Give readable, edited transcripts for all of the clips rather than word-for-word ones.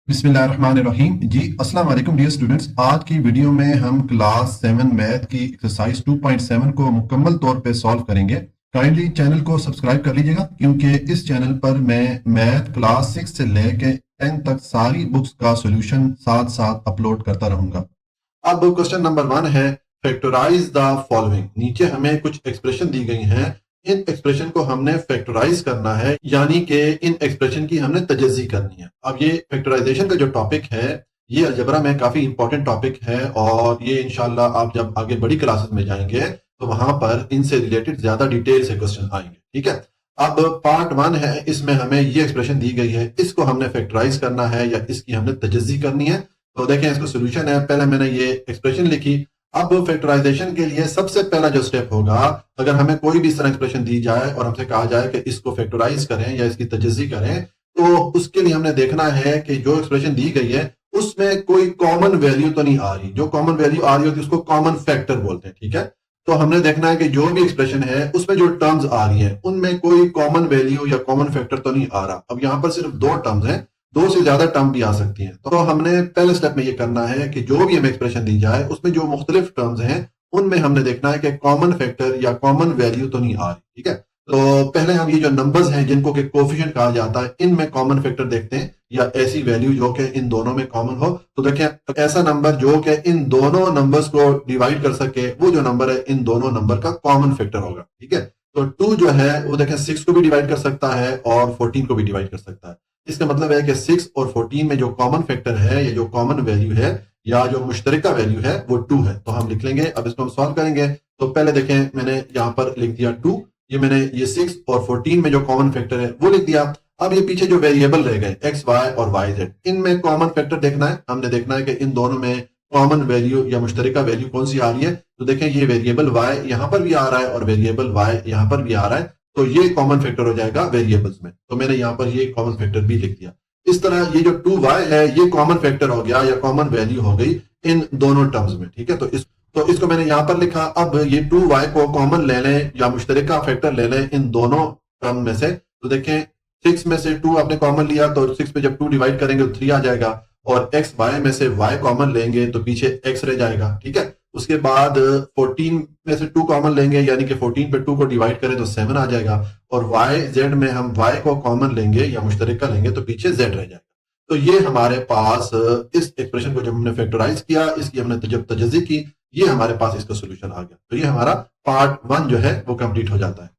बिस्मिल्लाहिर्रहमानिर्रहीम। जी अस्सलाम वालेकुम डियर स्टूडेंट्स। आज की वीडियो में हम क्लास 7 मैथ की एक्सरसाइज 2.7 को मुकम्मल तौर पे सॉल्व करेंगे। काइंडली चैनल को सब्सक्राइब कर लीजिएगा क्योंकि इस चैनल पर मैं मैथ क्लास 6 से लेके 10 तक सारी बुक्स का सॉल्यूशन साथ साथ अपलोड करता रहूंगा। अब क्वेश्चन नंबर 1 है, फैक्टराइज द फॉलोइंग। नीचे हमें कुछ एक्सप्रेशन दी गई हैं, इन एक्सप्रेशन को हमने फैक्टराइज करना है, यानी कि इन एक्सप्रेशन की हमने तजज़ी करनी है। अब ये फैक्टराइजेशन का जो टॉपिक है ये अलजबरा में काफी इंपॉर्टेंट टॉपिक है और ये इंशाल्लाह आप जब आगे बड़ी क्लासेस में जाएंगे तो वहां पर इनसे रिलेटेड ज्यादा डिटेल से क्वेश्चन आएंगे। ठीक है, अब पार्ट 1 है, इसमें हमें ये एक्सप्रेशन दी गई है, इसको हमने फैक्टराइज करना है या इसकी हमने तजज़ी करनी है। तो देखें इसको सोल्यूशन है, पहले मैंने ये एक्सप्रेशन लिखी। अब फैक्टराइजेशन के लिए सबसे पहला जो स्टेप होगा, अगर हमें कोई भी इस तरह एक्सप्रेशन दी जाए और हमसे कहा जाए कि इसको फैक्टराइज करें या इसकी तजज़ी करें, तो उसके लिए हमने देखना है कि जो एक्सप्रेशन दी गई है उसमें कोई कॉमन वैल्यू तो नहीं आ रही। जो कॉमन वैल्यू आ रही होती है उसको कॉमन फैक्टर बोलते हैं। ठीक है, तो हमने देखना है कि जो भी एक्सप्रेशन है उसमें जो टर्म्स आ रही हैं उनमें कोई कॉमन वैल्यू या कॉमन फैक्टर तो नहीं आ रहा। अब यहाँ पर सिर्फ दो टर्म्स हैं, दो से ज्यादा टर्म भी आ सकती हैं। तो हमने पहले स्टेप में ये करना है कि जो भी हमें एक्सप्रेशन दी जाए उसमें जो मुख्तलिफ टर्म्स हैं उनमें हमने देखना है कि कॉमन फैक्टर या कॉमन वैल्यू तो नहीं आ रही। ठीक है, तो पहले हम ये जो नंबर्स हैं जिनको कि कोफिशिएंट कहा जाता है इनमें कॉमन फैक्टर देखते हैं या ऐसी वैल्यू जो कि इन दोनों में कॉमन हो। तो देखें ऐसा नंबर जो कि इन दोनों नंबर्स को डिवाइड कर सके, वो जो नंबर है इन दोनों नंबर का कॉमन फैक्टर होगा। ठीक है, तो 2 जो है वो देखें 6 को भी डिवाइड कर सकता है और 14 को भी डिवाइड कर सकता है। इसका मतलब है कि 6 और 14 में जो कॉमन फैक्टर है या जो कॉमन वैल्यू है या जो मुश्तरका वैल्यू है वो 2 है। तो हम लिख लेंगे, अब इसको हम सॉल्व करेंगे। तो पहले देखें मैंने यहाँ पर लिख दिया 2, ये मैंने ये 6 और 14 में जो कॉमन फैक्टर है वो लिख दिया। अब ये पीछे जो वेरिएबल रह गए एक्स वाई और वाई जेड, इनमें कॉमन फैक्टर देखना है। हमने देखना है कि इन दोनों में कॉमन वैल्यू या मुश्तरका वैल्यू कौन सी आ रही है। तो देखें ये वेरिएबल वाई यहाँ पर भी आ रहा है और वेरिएबल वाई यहाँ पर भी आ रहा है, तो ये कॉमन फैक्टर हो जाएगा वेरिएबल्स में। तो मैंने यहाँ पर ये कॉमन फैक्टर भी लिख दिया। इस तरह ये जो 2y है ये कॉमन फैक्टर हो गया या कॉमन वैल्यू हो गई इन दोनों टर्म्स में। ठीक है, तो इसको मैंने यहां पर लिखा। अब ये 2y को कॉमन ले लें या मुश्तरका फैक्टर ले लें इन दोनों टर्म में से। तो देखें 6 में से 2 आपने कॉमन लिया तो 6 पे जब 2 डिवाइड करेंगे तो 3 आ जाएगा, और x y में से y कॉमन लेंगे तो पीछे x रह जाएगा। ठीक है, उसके बाद 14 में से 2 कॉमन लेंगे यानी कि 14 पे 2 को डिवाइड करें तो 7 आ जाएगा, और y z में हम y को कॉमन लेंगे या मुश्तरका लेंगे तो पीछे z रह जाएगा। तो ये हमारे पास इस एक्सप्रेशन को जब हमने फैक्टराइज किया, इसकी हमने जब तजज़ी की, ये हमारे पास इसका सोल्यूशन आ गया। तो ये हमारा पार्ट 1 जो है वो कंप्लीट हो जाता है।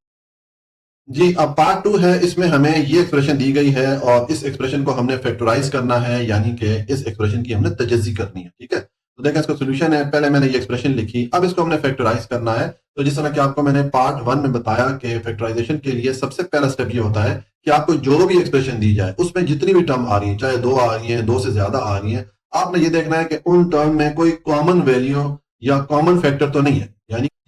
जी, अब पार्ट 2 है, इसमें हमें ये एक्सप्रेशन दी गई है और इस एक्सप्रेशन को हमने फैक्टराइज करना है, यानी कि इस एक्सप्रेशन की हमने तजज़ी करनी है। ठीक है, तो देखिए इसका सोल्यूशन है, पहले मैंने ये एक्सप्रेशन लिखी, अब इसको हमने फैक्टराइज करना है। तो जिस तरह कि आपको मैंने पार्ट 1 में बताया कि फैक्टराइजेशन के लिए सबसे पहला स्टेप ये होता है कि आपको जो भी एक्सप्रेशन दी जाए उसमें जितनी भी टर्म आ रही है, चाहे 2 आ रही है 2 से ज्यादा आ रही है, आपने ये देखना है कि उन टर्म में कोई कॉमन वैल्यू या कॉमन फैक्टर तो नहीं है,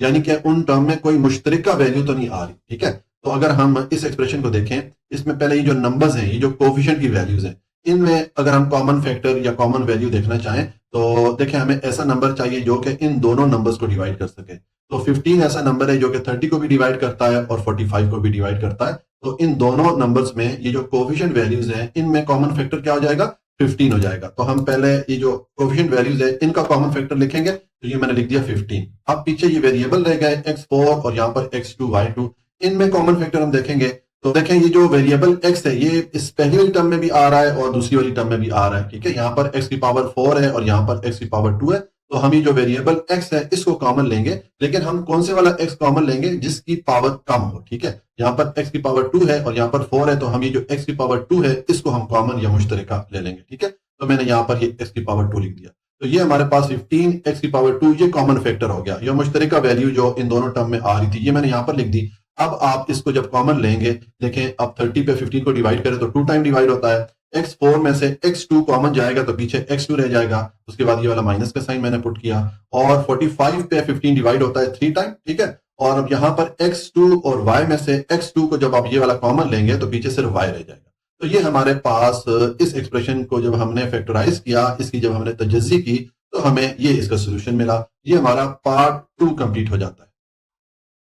यानी कि उन टर्म में कोई मुश्तरका वैल्यू तो नहीं आ रही। ठीक है, तो अगर हम इस एक्सप्रेशन को देखें, इसमें पहले ये जो नंबर्स हैं, ये जो कोफिशिएंट की वैल्यूज हैं, इनमें अगर हम कॉमन फैक्टर या कॉमन वैल्यू देखना चाहें तो देखें हमें ऐसा नंबर चाहिए जो कि इन दोनों नंबर्स को डिवाइड कर सके। तो 15 ऐसा नंबर है जो कि 30 को भी डिवाइड करता है और 45 को भी डिवाइड करता है। तो इन दोनों नंबर्स में ये जो कोफिशिएंट वैल्यूज हैं इनमें कॉमन फैक्टर क्या हो जाएगा, 15 हो जाएगा। तो हम पहले ये जो कोफिशिएंट वैल्यूज है इनका कॉमन फैक्टर लिखेंगे, तो ये मैंने लिख दिया 15। अब पीछे ये वेरिएबल रह गए x4 और यहाँ पर x2 y2, इनमें कॉमन फैक्टर हम देखेंगे। तो देखें ये जो वेरिएबल x है ये इस पहली वाली टर्म में भी आ रहा है और दूसरी वाली टर्म में भी आ रहा है। ठीक है, यहाँ पर x की पावर 4 है और यहाँ पर x की पावर 2 है। तो हम ये जो वेरिएबल x है इसको कॉमन लेंगे, लेकिन हम कौन से वाला x कॉमन लेंगे, जिसकी पावर कम हो। ठीक है, यहाँ पर x की पावर 2 है और यहाँ पर 4 है, तो हम ये जो x की पावर 2 है इसको हम कॉमन या मुश्तरका ले लेंगे। ठीक है, तो मैंने यहाँ पर ये x की पावर 2 लिख दिया। तो ये हमारे पास 15 x की पावर 2 ये कॉमन फैक्टर हो गया, ये मुश्तरका वैल्यू जो इन दोनों टर्म में आ रही थी ये मैंने यहाँ पर लिख दी। अब आप इसको जब कॉमन लेंगे, देखें अब 30 पे 15 को डिवाइड करें तो 2 टाइम डिवाइड होता है। x4 में से x2 कॉमन जाएगा तो पीछे x2 रह जाएगा, उसके बाद ये वाला माइनस का साइन मैंने पुट किया, और 45 पे 15 डिवाइड होता है 3 टाइम। ठीक है, और अब यहाँ पर x2 और y में से x2 को जब आप ये वाला कॉमन लेंगे तो पीछे सिर्फ y रह जाएगा। तो ये हमारे पास इस एक्सप्रेशन को जब हमने फैक्टराइज किया, इसकी जब हमने तजज़ी की, तो हमें ये इसका सोल्यूशन मिला। ये हमारा पार्ट 2 कंप्लीट हो जाता है।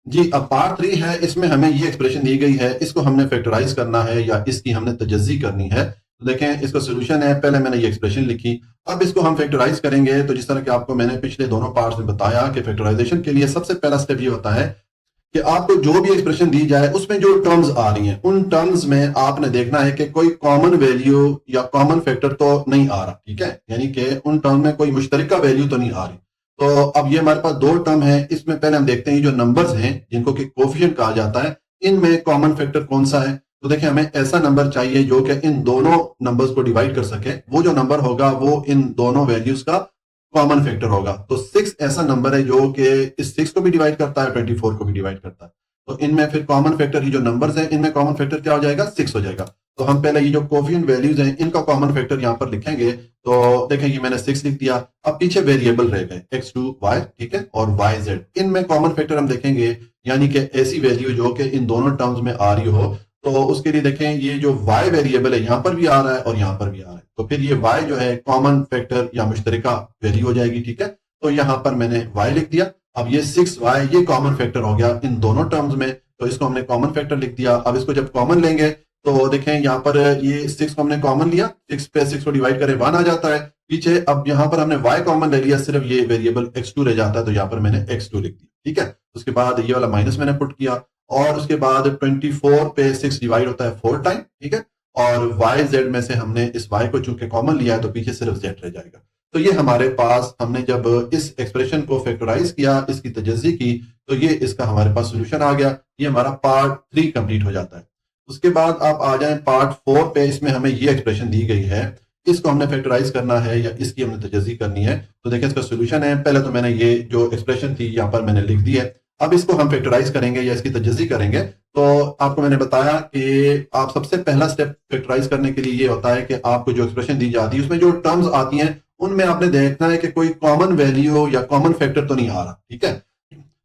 जी, अब पार्ट 3 है, इसमें हमें ये एक्सप्रेशन दी गई है, इसको हमने फैक्टराइज करना है या इसकी हमने तजज़ी करनी है। तो देखें इसका सोल्यूशन है, पहले मैंने ये एक्सप्रेशन लिखी, अब इसको हम फैक्टराइज करेंगे। तो जिस तरह कि आपको मैंने पिछले दोनों पार्ट्स में बताया कि फैक्टराइजेशन के लिए सबसे पहला स्टेप ये होता है कि आपको जो भी एक्सप्रेशन दी जाए उसमें जो टर्म्स आ रही हैं उन टर्म्स में आपने देखना है कि कोई कॉमन वैल्यू या कॉमन फैक्टर तो नहीं आ रहा, ठीक है, यानी कि उन टर्म में कोई मुश्तरका वैल्यू तो नहीं आ रही। तो अब ये हमारे पास दो टर्म है, इसमें पहले हम देखते हैं जो नंबर्स हैं जिनको कि कोफिशिएंट कहा जाता है, इनमें कॉमन फैक्टर कौन सा है। तो देखिए हमें ऐसा नंबर चाहिए जो कि इन दोनों नंबर्स को डिवाइड कर सके, वो जो नंबर होगा वो इन दोनों वैल्यूज का कॉमन फैक्टर होगा। तो 6 ऐसा नंबर है जो कि इस 6 को भी डिवाइड करता है, 24 को भी डिवाइड करता है। तो इनमें फिर कॉमन फैक्टर ही जो नंबर्स हैं इनमें कॉमन फैक्टर क्या हो जाएगा, 6 हो जाएगा। तो हम पहले ये जो कोफिशिएंट वैल्यूज हैं इनका कॉमन फैक्टर यहाँ पर लिखेंगे। तो देखें ये मैंने 6 लिख दिया। अब पीछे वेरिएबल रह गए x2 y, ठीक है, और yz, इनमें कॉमन फैक्टर हम देखेंगे, यानी कि ऐसी वैल्यू जो कि इन दोनों टर्म्स में आ रही हो। तो उसके लिए देखें ये जो y वेरिएबल है यहाँ पर भी आ रहा है और यहाँ पर भी आ रहा है, तो फिर ये y जो है कॉमन फैक्टर या मुश्तरका वैल्यू हो जाएगी, ठीक है। तो यहाँ पर मैंने y लिख दिया। अब ये 6y ये कॉमन फैक्टर हो गया इन दोनों टर्म्स में, तो इसको हमने कॉमन फैक्टर लिख दिया। अब इसको जब कॉमन लेंगे तो देखें यहाँ पर ये 6 को हमने कॉमन लिया, 6 पे 6 को डिवाइड करें 1 आ जाता है पीछे। अब यहाँ पर हमने y कॉमन ले लिया, सिर्फ ये वेरिएबल x2 रह जाता है, तो यहाँ पर मैंने x2 लिख दिया, ठीक है। उसके बाद ये वाला माइनस मैंने पुट किया और उसके बाद 24 पे 6 डिवाइड होता है 4 टाइम, ठीक है। और yz में से हमने इस y को चूंकि कॉमन लिया है तो पीछे सिर्फ z रह जाएगा। तो ये हमारे पास हमने जब इस एक्सप्रेशन को फैक्टराइज किया, इसकी तजज़ी की, तो ये इसका हमारे पास सोल्यूशन आ गया। ये हमारा पार्ट 3 कंप्लीट हो जाता है। उसके बाद आप आ जाएं पार्ट 4 पे, इसमें हमें ये एक्सप्रेशन दी गई है, इसको हमने फैक्टराइज करना है या इसकी हमने तजज़ी करनी है। तो देखिए इसका सोल्यूशन है, पहले तो मैंने ये जो एक्सप्रेशन थी यहाँ पर मैंने लिख दी है। अब इसको हम फैक्टराइज करेंगे या इसकी तजज़ी करेंगे। तो आपको मैंने बताया कि आप सबसे पहला स्टेप फैक्टराइज करने के लिए ये होता है कि आपको जो एक्सप्रेशन दी जाती है उसमें जो टर्म्स आती हैं उनमें आपने देखना है कि कोई कॉमन वैल्यू या कॉमन फैक्टर तो नहीं आ रहा, ठीक है।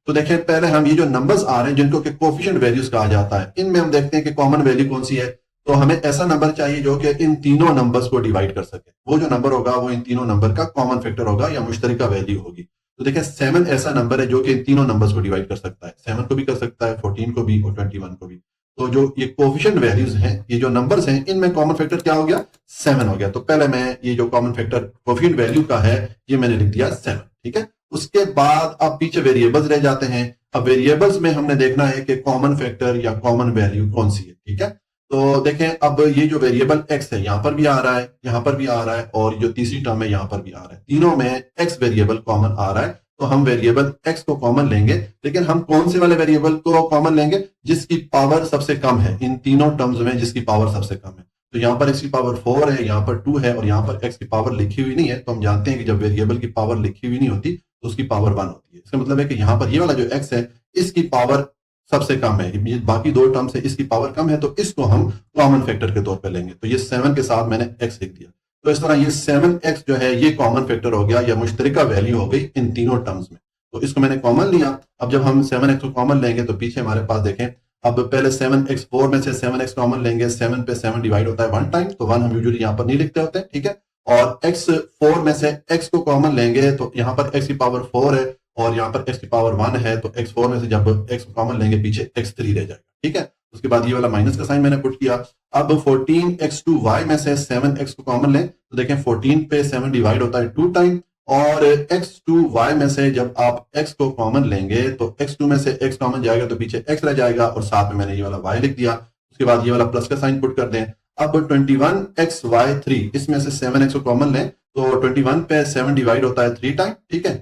तो देखें पहले हम ये जो नंबर्स आ रहे हैं जिनको कि कोफिशिएंट वैल्यूज कहा जाता है, इनमें हम देखते हैं कि कॉमन वैल्यू कौन सी है। तो हमें ऐसा नंबर चाहिए जो कि इन तीनों नंबर्स को डिवाइड कर सके, वो जो नंबर होगा वो इन तीनों नंबर का कॉमन फैक्टर होगा या मुश्तरका वैल्यू होगी। तो देखें 7 ऐसा नंबर है जो कि इन तीनों नंबर्स को डिवाइड कर सकता है, 7 को भी कर सकता है, 14 को भी और 21 को भी। तो जो ये कोफिशिएंट वैल्यूज हैं, ये जो नंबर्स हैं, इनमें कॉमन फैक्टर क्या हो गया, 7 हो गया। तो पहले मैं ये जो कॉमन फैक्टर कोफिशिएंट वैल्यू का है ये मैंने लिख दिया 7, ठीक है। उसके बाद अब पीछे वेरिएबल्स रह जाते हैं। अब वेरिएबल्स में हमने देखना है कि कॉमन फैक्टर या कॉमन वैल्यू कौन सी है, ठीक है। तो देखें अब ये जो वेरिएबल x है यहाँ पर भी आ रहा है, यहाँ पर भी आ रहा है, और जो तीसरी टर्म है यहाँ पर भी आ रहा है, तीनों में x वेरिएबल कॉमन आ रहा है। तो हम वेरिएबल x को कॉमन लेंगे, लेकिन हम कौन से वाले वेरिएबल को कॉमन लेंगे, जिसकी पावर सबसे कम है इन तीनों टर्म्स में, जिसकी पावर सबसे कम है। तो यहाँ पर x की पावर 4 है, यहाँ पर 2 है और यहाँ पर x की पावर लिखी हुई नहीं है। तो हम जानते हैं कि जब वेरिएबल की पावर लिखी हुई नहीं होती तो उसकी पावर 1 होती है। इसका मतलब है कि यहाँ पर ये वाला जो x है इसकी पावर सबसे कम है, बाकी दो टर्म से इसकी पावर कम है, तो इसको हम कॉमन फैक्टर के तौर पे लेंगे। तो ये 7 के साथ मैंने x लिख दिया। तो इस तरह ये 7x जो है ये कॉमन फैक्टर हो गया या मुश्तरका वैल्यू हो गई इन तीनों टर्म्स में। तो इसको मैंने कॉमन लिया। अब जब हम 7x को कॉमन लेंगे तो पीछे हमारे पास देखें, अब पहले 7x 4 में से 7x कॉमन लेंगे, 7 पे 7 डिवाइड होता है 1 टाइम, तो 1 हम यूजुअली यहाँ पर नहीं लिखते होते, ठीक है। और x 4 में से x को कॉमन लेंगे तो यहाँ पर x की पावर 4 है और यहाँ पर x की पावर 1 है, तो x 4 में से जब x को कॉमन लेंगे पीछे x 3 रह जाएगा, ठीक है। उसके बाद ये वाला माइनस का साइन मैंने पुट किया। अब 14x2y में से 7x को कॉमन लें तो देखें 14 पे 7 डिवाइड होता है 2 टाइम, और x2y में से जब आप x को कॉमन लेंगे तो x2 में से x कॉमन जाएगा तो पीछे x रह जाएगा और साथ में मैंने ये वाला y लिख दिया। उसके बाद ये वाला प्लस का साइन पुट कर दें। अब 21xy3 इसमें से 7x को कॉमन लें तो 21 पे 7 डिवाइड होता है 3 टाइम, ठीक है।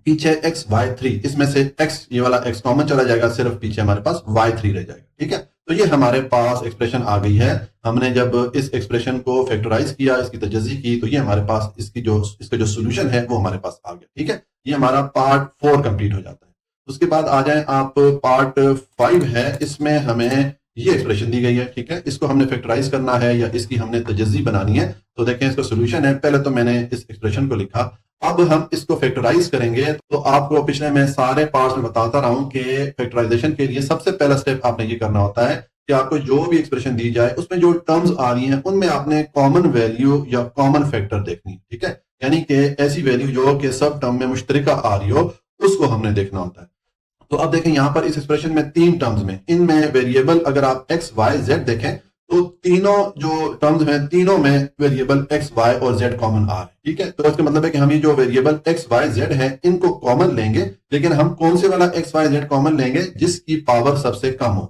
पीछे xy3 इसमें से x ये वाला x कॉमन चला जाएगा, सिर्फ पीछे हमारे पास y3 रह जाएगा, ठीक है। तो ये हमारे पास एक्सप्रेशन आ गई है। हमने जब इस एक्सप्रेशन को फैक्टराइज किया, इसकी तजज़ी की, तो ये हमारे पास इसका जो सोल्यूशन है वो हमारे पास आ गया, ठीक है। ये हमारा पार्ट 4 कंप्लीट हो जाता है। उसके बाद आ जाए आप पार्ट 5 है, इसमें हमें ये एक्सप्रेशन दी गई है, ठीक है। इसको हमने फैक्टराइज करना है या इसकी हमने तजज़ी बनानी है। तो देखें इसका सोल्यूशन है, पहले तो मैंने इस एक्सप्रेशन को लिखा, अब हम इसको फैक्टराइज करेंगे। तो आपको पिछले मैं सारे पार्ट्स में बताता रहा हूं कि फैक्टराइजेशन के लिए सबसे पहला स्टेप आपने ये करना होता है कि आपको जो भी एक्सप्रेशन दी जाए उसमें जो टर्म्स आ रही हैं उनमें आपने कॉमन वैल्यू या कॉमन फैक्टर देखनी है, ठीक है। यानी कि ऐसी वैल्यू जो कि सब टर्म में मुश्तरका आ रही हो उसको हमने देखना होता है। तो अब देखें यहाँ पर इस एक्सप्रेशन में 3 टर्म्स में, इनमें वेरिएबल अगर आप x y z देखें तो तीनों जो टर्म्स हैं तीनों में वेरिएबल एक्स वाई और जेड कॉमन आ रहे हैं, ठीक है। तो इसका मतलब है कि हम ये जो वेरिएबल एक्स वाई जेड है इनको कॉमन लेंगे, लेकिन हम कौन से वाला एक्स वाई जेड कॉमन लेंगे जिसकी पावर सबसे कम हो।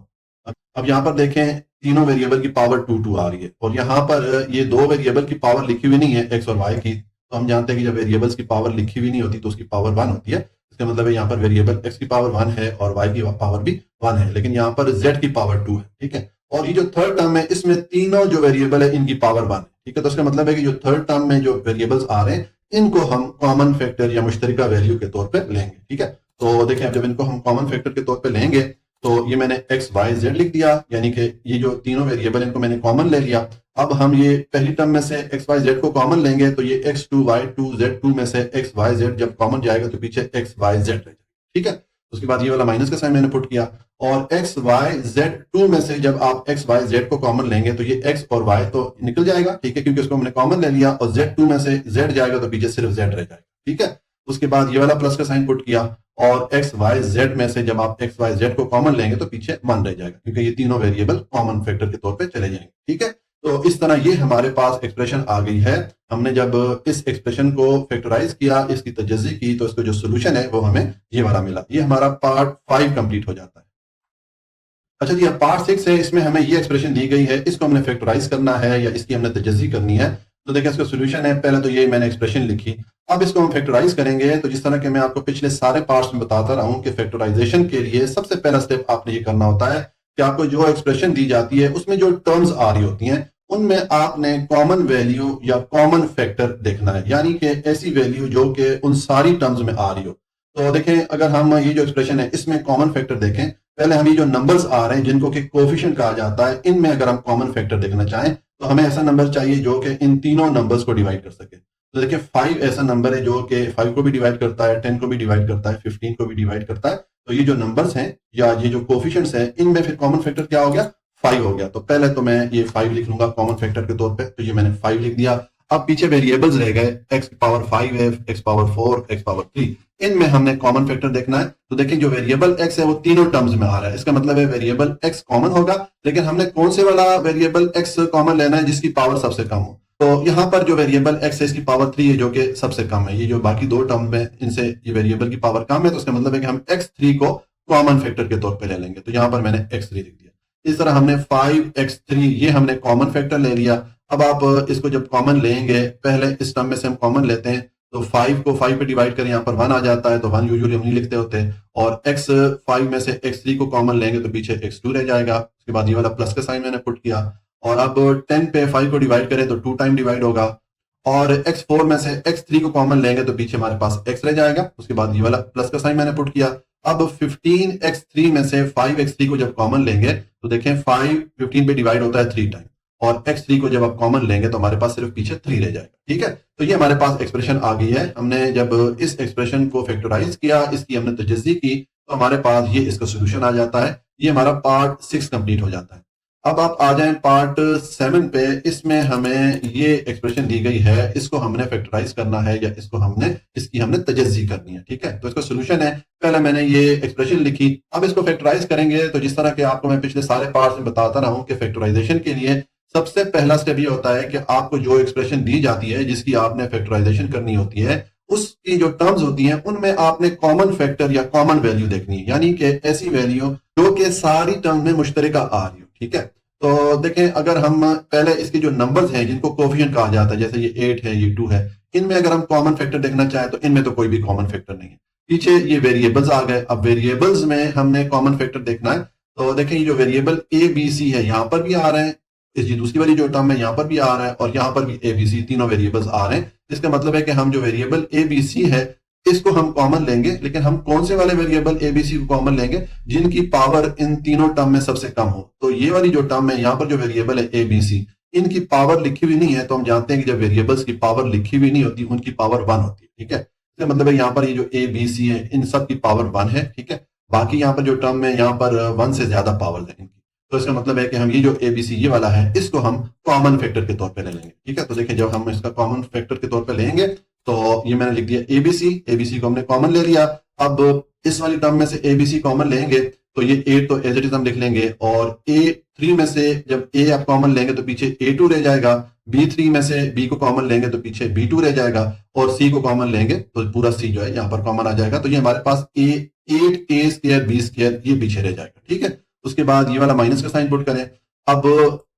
अब यहां पर देखें तीनों वेरिएबल की पावर 2 आ रही है और यहाँ पर ये दो वेरिएबल की पावर लिखी हुई नहीं है एक्स और वाई की। तो हम जानते हैं कि जब वेरिएबल्स की पावर लिखी हुई नहीं होती तो उसकी पावर 1 होती है। इसका मतलब है यहाँ पर वेरिएबल एक्स की पावर 1 है और वाई की पावर भी 1 है, लेकिन यहाँ पर जेड की पावर 2 है, ठीक है। और ये जो थर्ड टर्म है इसमें तीनों जो वेरिएबल है इनकी पावर 1 है, ठीक है। तो इसका मतलब है कि जो थर्ड टर्म में जो वेरिएबल्स आ रहे हैं इनको हम कॉमन फैक्टर या मुश्तरका वैल्यू के तौर पर लेंगे, ठीक है। तो देखिए अब जब इनको हम कॉमन फैक्टर के तौर पर लेंगे तो ये मैंने एक्स वाई जेड लिख दिया, यानी कि ये जो तीनों वेरिएबल इनको मैंने कॉमन ले लिया। अब हम ये पहली टर्म में से एक्स वाई जेड को कॉमन लेंगे तो ये x2 y2 z2 में से एक्स वाई जेड जब कॉमन जाएगा तो पीछे एक्स वाई जेड रह जाएगा, ठीक है। उसके बाद ये वाला माइनस का साइन मैंने पुट किया और एक्स वाई जेड 2 में से जब आप एक्स वाई जेड को कॉमन लेंगे तो ये एक्स और वाई तो निकल जाएगा, ठीक है, क्योंकि उसको हमने कॉमन ले लिया और Z2 में से जेड जाएगा तो पीछे सिर्फ जेड रह जाएगा, ठीक है। उसके बाद ये वाला प्लस का साइन पुट किया और एक्स वाई जेड में से जब आप एक्स वाई जेड को कॉमन लेंगे तो पीछे 1 रह जाएगा, क्योंकि ये तीनों वेरिएबल कॉमन फैक्टर के तौर पे चले जाएंगे, ठीक है। तो इस तरह ये हमारे पास एक्सप्रेशन आ गई है। हमने जब इस एक्सप्रेशन को फैक्टराइज किया, इसकी तजज़ी की, तो इसका जो सोल्यूशन है वो हमें ये वाला मिला। ये हमारा पार्ट 5 कंप्लीट हो जाता है। अच्छा जी, अब पार्ट 6 है, इसमें हमें ये एक्सप्रेशन दी गई है, इसको हमने फैक्टराइज करना है या इसकी हमने तजज़ी करनी है। तो देखिए इसका सोल्यूशन है, पहले तो ये मैंने एक्सप्रेशन लिखी, अब इसको हम फैक्टराइज करेंगे। तो जिस तरह के मैं आपको पिछले सारे पार्ट्स में बताता रहा हूं कि फैक्टराइजेशन के लिए सबसे पहला स्टेप आपने ये करना होता है कि आपको जो एक्सप्रेशन दी जाती है उसमें जो टर्म्स आ रही होती हैं उनमें आपने कॉमन वैल्यू या कॉमन फैक्टर देखना है, यानी कि ऐसी वैल्यू जो कि उन सारी टर्म्स में आ रही हो। तो देखें अगर हम ये जो एक्सप्रेशन है इसमें कॉमन फैक्टर देखें, पहले हम ये जो नंबर्स आ रहे हैं जिनको कि कोफिशिएंट कहा जाता है, इनमें अगर हम कॉमन फैक्टर देखना चाहें तो हमें ऐसा नंबर चाहिए जो कि इन तीनों नंबर्स को डिवाइड कर सके। तो देखिए 5 ऐसा नंबर है जो कि 5 को भी डिवाइड करता है, 10 को भी डिवाइड करता है, 15 को भी डिवाइड करता है। तो ये जो नंबर्स हैं या ये जो कोफिशिएंट्स हैं इनमें फिर कॉमन फैक्टर क्या हो गया, 5 हो गया। तो पहले तो मैं ये 5 लिख लूंगा कॉमन फैक्टर के तौर पे, तो ये मैंने 5 लिख दिया। अब पीछे वेरिएबल्स रह गए, x पावर 5 है, x पावर 4, x पावर 3, इनमें हमने कॉमन फैक्टर देखना है। तो देखिए जो वेरिएबल x है वो तीनों टर्म्स में आ रहा है, इसका मतलब है वेरिएबल x कॉमन होगा, लेकिन हमने कौन से वाला वेरिएबल x कॉमन लेना है जिसकी पावर सबसे कम हो। तो यहाँ पर जो वेरिएबल x है इसकी पावर 3 है जो कि सबसे कम है। ये जो बाकी दो टर्म में इनसे ये वेरिएबल की पावर कम है, तो इसका मतलब है कि हम x3 को कॉमन फैक्टर के तौर पे ले लेंगे। तो यहाँ पर मैंने x3 लिख दिया। इस तरह हमने 5x3 ये हमने कॉमन फैक्टर ले लिया। अब आप इसको जब कॉमन लेंगे, पहले इस टर्म में से हम कॉमन लेते हैं तो 5 को 5 पे डिवाइड करें, यहाँ पर 1 आ जाता है, तो 1 यूजुअली हम नहीं लिखते होते। और x5 में से x3 को कॉमन लेंगे तो पीछे x2 रह जाएगा। उसके बाद ये वाला प्लस का साइन मैंने पुट किया और अब 10 पे 5 को डिवाइड करें तो 2 टाइम डिवाइड होगा और x4 में से x3 को कॉमन लेंगे तो पीछे हमारे पास x रह जाएगा। उसके बाद ये वाला प्लस का साइन मैंने पुट किया। अब 15x3 में से 5x3 को जब कॉमन लेंगे तो देखें 5 15 पे डिवाइड होता है 3 टाइम और x3 को जब आप कॉमन लेंगे तो हमारे पास सिर्फ पीछे 3 रह जाएगा, ठीक है। तो ये हमारे पास एक्सप्रेशन आ गई है। हमने जब इस एक्सप्रेशन को फैक्टराइज किया, इसकी हमने तजज़ी की, तो हमारे पास ये इसका सोल्यूशन आ जाता है। ये हमारा पार्ट 6 कंप्लीट हो जाता है। अब आप आ जाएं पार्ट 7 पे। इसमें हमें ये एक्सप्रेशन दी गई है, इसको हमने फैक्टराइज करना है या इसकी हमने तजज़ी करनी है, ठीक है। तो इसका सोल्यूशन है, पहले मैंने ये एक्सप्रेशन लिखी, अब इसको फैक्टराइज करेंगे। तो जिस तरह के आपको मैं पिछले सारे पार्ट्स में बताता रहा हूं कि फैक्टराइजेशन के लिए सबसे पहला स्टेप ये होता है कि आपको जो एक्सप्रेशन दी जाती है जिसकी आपने फैक्टराइजेशन करनी होती है उसकी जो टर्म्स होती हैं उनमें आपने कॉमन फैक्टर या कॉमन वैल्यू देखनी है, यानी कि ऐसी वैल्यू जो कि सारी टर्म में मुश्तरका आ रही हो, ठीक है। तो देखें अगर हम पहले इसके जो नंबर्स हैं जिनको कोफिशिएंट कहा जाता है, जैसे ये 8 है, ये 2 है, इनमें अगर हम कॉमन फैक्टर देखना चाहें तो इनमें तो कोई भी कॉमन फैक्टर नहीं है। पीछे ये वेरिएबल्स आ गए, अब वेरिएबल्स में हमने कॉमन फैक्टर देखना है। तो देखें ये जो वेरिएबल ABC है यहाँ पर भी आ रहे हैं, इस जी दूसरी वाली जो टर्म है यहाँ पर भी आ रहा है और यहाँ पर भी ABC, तीनों वेरिएबल्स आ रहे हैं। इसका मतलब है कि हम जो वेरिएबल ABC है इसको हम कॉमन लेंगे, लेकिन हम कौन से वाले वेरिएबल ABC को कॉमन लेंगे जिनकी पावर इन तीनों टर्म में सबसे कम हो। तो ये वाली जो टर्म है यहाँ पर जो वेरिएबल है ABC, इनकी पावर लिखी हुई नहीं है, तो हम जानते हैं कि जब वेरिएबल्स की पावर लिखी हुई नहीं होती उनकी पावर 1 होती है, ठीक है। इसका मतलब है यहाँ पर ये जो ABC है इन सब की पावर 1 है, ठीक है। बाकी यहाँ पर जो टर्म है यहाँ पर 1 से ज्यादा पावर है इनकी। तो इसका मतलब है कि हम ये जो ABC ये वाला है इसको हम कॉमन फैक्टर के तौर पे ले लेंगे, ठीक है। तो देखिए जब हम इसका कॉमन फैक्टर के तौर पे लेंगे तो ये मैंने लिख दिया ABC को हमने कॉमन ले लिया। अब इस वाली टर्म में से ABC कॉमन लेंगे तो ये A तो एज इट इज हम लिख लेंगे, और A3 में से जब A आप कॉमन लेंगे तो पीछे A2 रह जाएगा, B3 में से B को कॉमन लेंगे तो पीछे B2 रह जाएगा, और C को कॉमन लेंगे तो पूरा C जो है यहाँ पर कॉमन आ जाएगा। तो ये हमारे पास 8A स्क्वायर B स्क्वायर ये पीछे रह जाएगा, ठीक है। उसके बाद ये वाला माइनस का साइन पुट करें। अब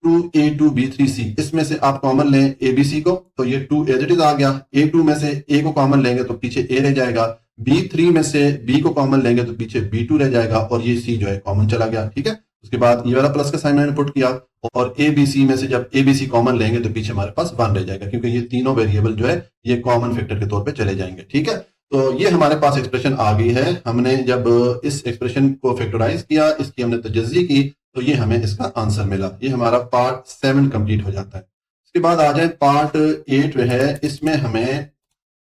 2A2B3C इसमें से आप कॉमन लें ABC को, तो ये 2 एज इट इज आ गया। A2 में से A को कॉमन लेंगे तो पीछे A रह जाएगा, B3 में से B को कॉमन लेंगे तो पीछे B2 रह जाएगा, और ये C जो है कॉमन चला गया, ठीक है। उसके बाद ये वाला प्लस का साइन मैंने पुट किया, और ABC में से जब ABC कॉमन लेंगे तो पीछे हमारे पास 1 रह जाएगा, क्योंकि ये तीनों वेरिएबल जो है ये कॉमन फैक्टर के तौर पे चले जाएंगे, ठीक है। तो ये हमारे पास एक्सप्रेशन आ गई है। हमने जब इस एक्सप्रेशन को फैक्टराइज किया, इसकी हमने तजज़ी की, तो ये हमें इसका आंसर मिला। ये हमारा पार्ट 7 कंप्लीट हो जाता है। इसके बाद आ जाए पार्ट 8 है। इसमें हमें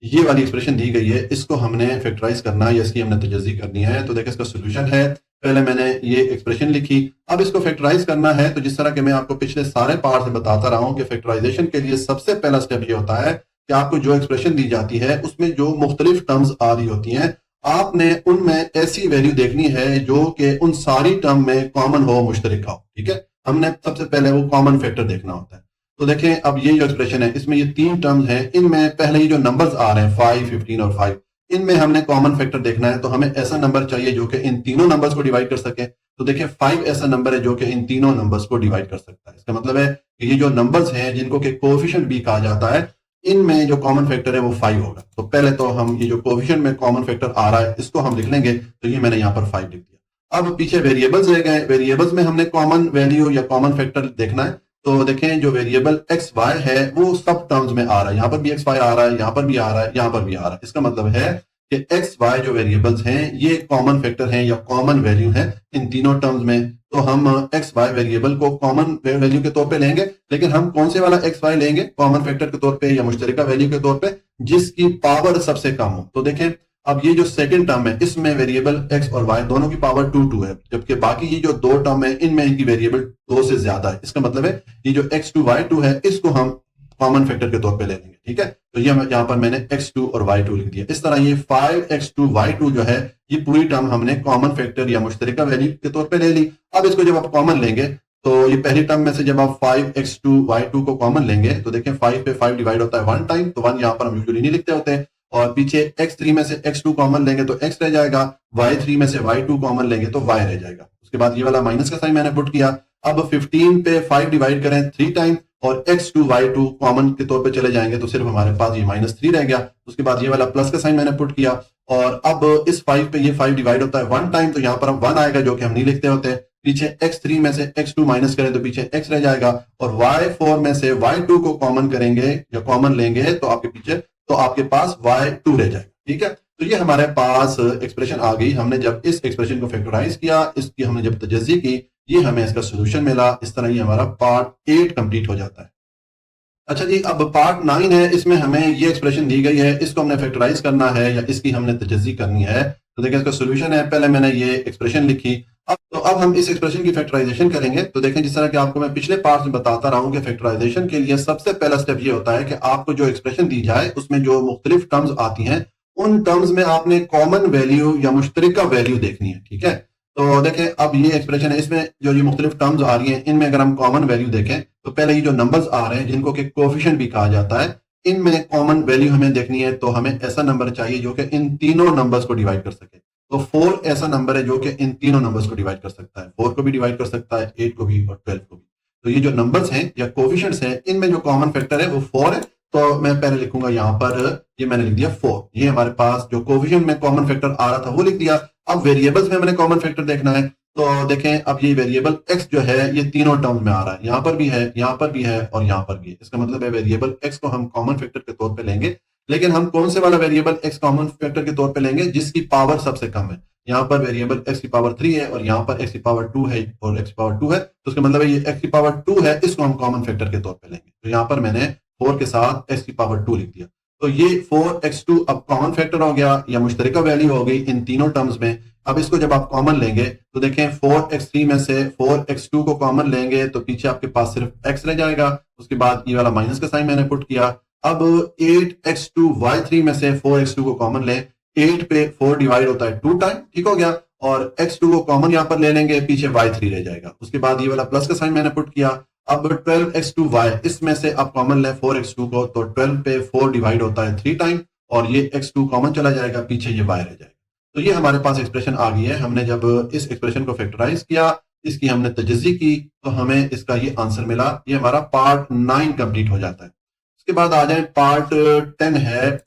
ये वाली एक्सप्रेशन दी गई है, इसको हमने फैक्टराइज करना है या इसकी हमने तजज़ी करनी है। तो देखिए इसका सोल्यूशन है, पहले मैंने ये एक्सप्रेशन लिखी, अब इसको फैक्टराइज करना है। तो जिस तरह के मैं आपको पिछले सारे पार्ट से बताता रहा हूं कि फैक्टराइजेशन के लिए सबसे पहला स्टेप ये होता है कि आपको जो एक्सप्रेशन दी जाती है उसमें जो मुख्तलिफ टर्म्स आ रही होती हैं, आपने उनमें ऐसी वैल्यू देखनी है जो कि उन सारी टर्म में कॉमन हो, मुश्तरक हो, ठीक है। हमने सबसे पहले वो कॉमन फैक्टर देखना होता है। तो देखें अब ये जो एक्सप्रेशन है इसमें ये 3 टर्म्स हैं, इनमें पहले ये जो नंबर्स आ रहे हैं 5, 15 और 5, इनमें हमने कॉमन फैक्टर देखना है। तो हमें ऐसा नंबर चाहिए जो कि इन तीनों नंबर्स को डिवाइड कर सके। तो देखिए 5 ऐसा नंबर है जो कि इन तीनों नंबर्स को डिवाइड कर सकता है। इसका मतलब है कि ये जो नंबर्स हैं जिनको कि कोएफिशिएंट भी कहा जाता है, इनमें जो कॉमन फैक्टर है वो 5 होगा। तो पहले तो हम ये जो कोएफिशिएंट में कॉमन फैक्टर आ रहा है इसको हम लिख लेंगे। तो ये मैंने यहाँ पर 5 लिख दिया। अब पीछे वेरिएबल्स रह गए, वेरिएबल्स में हमने कॉमन वैल्यू या कॉमन फैक्टर देखना है। तो देखें जो वेरिएबल एक्स वाई है वो सब टर्म्स में आ रहा है, यहाँ पर भी एक्स वाई आ रहा है, यहाँ पर भी आ रहा है, यहाँ पर भी आ रहा है। इसका मतलब है कि एक्स वाई जो वेरिएबल्स हैं ये कॉमन फैक्टर हैं या कॉमन वैल्यू है इन तीनों टर्म्स में। तो हम एक्स वाई वेरिएबल को कॉमन वैल्यू के तौर पे लेंगे, लेकिन हम कौन से वाला एक्स वाई लेंगे, कॉमन फैक्टर के तौर पे या मुश्तरका वैल्यू के तौर पे जिसकी पावर सबसे कम हो। तो देखें अब ये जो सेकंड टर्म है इसमें वेरिएबल एक्स और वाई दोनों की पावर 2 है, जबकि बाकी ये जो 2 टर्म है इनमें इनकी वेरिएबल 2 से ज्यादा है। इसका मतलब है ये जो x2 y2 है इसको हम कॉमन फैक्टर के तौर पे ले लेंगे, ठीक है। तो ये यहाँ पर मैंने x2 और y2 लिख दिया। इस तरह ये 5x2 y2 जो है ये पूरी टर्म हमने कॉमन फैक्टर या मुश्तरका वैल्यू के तौर पे ले ली। अब इसको जब आप कॉमन लेंगे तो ये पहली टर्म में से जब आप 5x2 y2 को कॉमन लेंगे तो देखें 5 पे 5 डिवाइड होता है 1 टाइम, तो 1 यहाँ पर हम यूजुअली नहीं लिखते होते। और पीछे x3 में से x2 कॉमन लेंगे तो x रह जाएगा, y3 में से y2 कॉमन लेंगे तो y रह जाएगा। उसके बाद ये वाला माइनस का साइन मैंने पुट किया। अब 15 पे 5 डिवाइड करें 3 टाइम और x2 y2 कॉमन के तौर पे चले जाएंगे तो सिर्फ हमारे पास ये -3 रह गया। उसके बाद ये वाला प्लस का साइन मैंने पुट किया, और अब इस 5 पे ये 5 डिवाइड होता है 1 टाइम, तो यहाँ पर हम 1 आएगा जो कि हम नहीं लिखते होते। पीछे x3 में से x2 माइनस करें तो पीछे x रह जाएगा, और y4 में से y2 को कॉमन करेंगे या कॉमन लेंगे तो आपके पास y2 रह जाएगा, ठीक है। तो ये हमारे पास एक्सप्रेशन आ गई। हमने जब इस एक्सप्रेशन को फैक्टराइज किया, इसकी हमने जब तजज़ी की, ये हमें इसका सोल्यूशन मिला। इस तरह ये हमारा पार्ट 8 कंप्लीट हो जाता है। अच्छा जी, अब पार्ट 9 है। इसमें हमें ये एक्सप्रेशन दी गई है, इसको हमने फैक्टराइज करना है या इसकी हमने तजज़ी करनी है। तो देखिए इसका सोल्यूशन है, पहले मैंने ये एक्सप्रेशन लिखी। अब हम इस एक्सप्रेशन की फैक्टराइजेशन करेंगे। तो देखें जिस तरह कि आपको मैं पिछले पार्ट में बताता रहा हूं कि फैक्टराइजेशन के लिए सबसे पहला स्टेप ये होता है कि आपको जो एक्सप्रेशन दी जाए उसमें जो मुख्तलिफ टर्म्स आती हैं उन टर्म्स में आपने कॉमन वैल्यू या मुश्तरका वैल्यू देखनी है, ठीक है। तो देखें अब ये एक्सप्रेशन है, इसमें जो ये मुख्तलिफ टर्म्स आ रही हैं इनमें अगर हम कॉमन वैल्यू देखें तो पहले ये जो नंबर्स आ रहे हैं जिनको कि कोएफिशिएंट भी कहा जाता है, इनमें कॉमन वैल्यू हमें देखनी है। तो हमें ऐसा नंबर चाहिए जो कि इन तीनों नंबर्स को डिवाइड कर सके। तो 4 ऐसा नंबर है जो कि इन तीनों नंबर्स को डिवाइड कर सकता है, 4 को भी डिवाइड कर सकता है, 8 को भी और 12 को भी। तो ये जो नंबर्स हैं या कोएफिशिएंट्स हैं इनमें जो कॉमन फैक्टर है वो 4 है। तो मैं पहले लिखूंगा यहाँ पर, ये मैंने लिख दिया 4। ये हमारे पास जो कोएफिशिएंट में कॉमन फैक्टर आ रहा था वो लिख दिया। अब वेरिएबल्स में हमने कॉमन फैक्टर देखना है। तो देखें अब ये वेरिएबल x जो है ये तीनों टर्म्स में आ रहा है, यहाँ पर भी है, यहाँ पर भी है और यहाँ पर भी है। इसका मतलब है वेरिएबल x को हम कॉमन फैक्टर के तौर पे लेंगे, लेकिन हम कौन से वाला वेरिएबल x कॉमन फैक्टर के तौर पे लेंगे जिसकी पावर सबसे कम है। यहाँ पर वेरिएबल x की पावर 3 है और यहाँ पर x की पावर 2 है और x की पावर 2 है। तो उसका मतलब है ये x की पावर 2 है, इसको हम कॉमन फैक्टर के तौर पे लेंगे। तो यहाँ पर मैंने 4 के साथ x की पावर 2 लिख दिया। तो ये 4x2 अब कॉमन फैक्टर हो गया या मुश्तरका वैल्यू हो गई इन तीनों टर्म्स में। अब इसको जब आप कॉमन लेंगे तो देखें 4x3 में से 4x2 को कॉमन लेंगे तो पीछे आपके पास सिर्फ x रह जाएगा। उसके बाद ये वाला माइनस का साइन मैंने पुट किया। अब 8x2 y3 में से 4x2 को कॉमन लें, 8 पे 4 डिवाइड होता है 2 टाइम, ठीक हो गया। और x2 को कॉमन यहाँ पर ले लेंगे, पीछे y3 रह जाएगा। उसके बाद ये वाला प्लस का साइन मैंने पुट किया। अब 12x2y इसमें से आप कॉमन लें 4x2 को, तो 12 पे 4 डिवाइड होता है 3 टाइम, और ये x2 कॉमन चला जाएगा, पीछे ये y रह जाएगा। तो ये हमारे पास एक्सप्रेशन आ गई है। हमने जब इस एक्सप्रेशन को फैक्टराइज किया, इसकी हमने तजज़ी की, तो हमें इसका ये आंसर मिला। ये हमारा पार्ट 9 कंप्लीट हो जाता है। उसके बाद आ जाए पार्ट 10 है।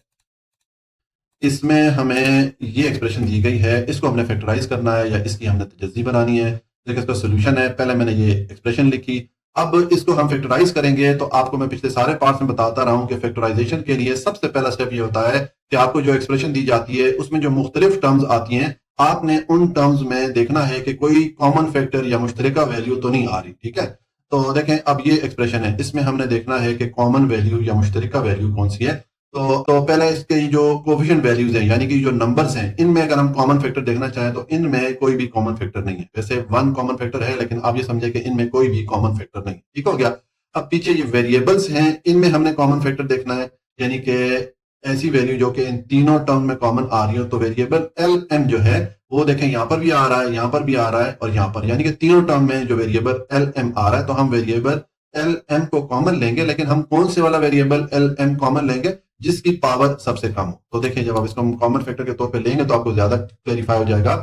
इसमें हमें ये एक्सप्रेशन दी गई है, इसको हमने फैक्टराइज करना है या इसकी हमने तजज़ी बनानी है। देखिए इसका सोल्यूशन है, पहले मैंने ये एक्सप्रेशन लिखी, अब इसको हम फैक्टराइज करेंगे। तो आपको मैं पिछले सारे पार्ट्स में बताता रहा हूं कि फैक्टराइजेशन के लिए सबसे पहला स्टेप ये होता है कि आपको जो एक्सप्रेशन दी जाती है उसमें जो मुख्तलिफ टर्म्स आती हैं, आपने उन टर्म्स में देखना है कि कोई कॉमन फैक्टर या मुश्तरका वैल्यू तो नहीं आ रही। ठीक है, तो देखें अब ये एक्सप्रेशन है, इसमें हमने देखना है कि कॉमन वैल्यू या मुश्तरका वैल्यू कौन सी है। तो पहले इसके जो कोफिशिएंट वैल्यूज हैं, यानी कि जो नंबर्स हैं, इनमें अगर हम कॉमन फैक्टर देखना चाहें तो इनमें कोई भी कॉमन फैक्टर नहीं है। वैसे 1 कॉमन फैक्टर है, लेकिन आप ये समझे कि इनमें कोई भी कॉमन फैक्टर नहीं। ठीक हो गया। अब पीछे ये वेरिएबल्स हैं, इनमें हमने कॉमन फैक्टर देखना है, यानी कि ऐसी वैल्यू जो कि इन तीनों टर्म में कॉमन आ रही हो। तो वेरिएबल एल एम जो है वो देखें यहाँ पर भी आ रहा है, यहाँ पर भी आ रहा है और यहाँ पर, यानी कि तीनों टर्म में जो वेरिएबल एल एम आ रहा है, तो हम वेरिएबल एल एम को कॉमन लेंगे। लेकिन हम कौन से वाला वेरिएबल एल एम कॉमन लेंगे? जिसकी पावर सबसे कम हो। तो देखिए जब आप इसको कॉमन फैक्टर के तौर पे लेंगे तो आपको ज्यादा क्लेरिफाई हो जाएगा।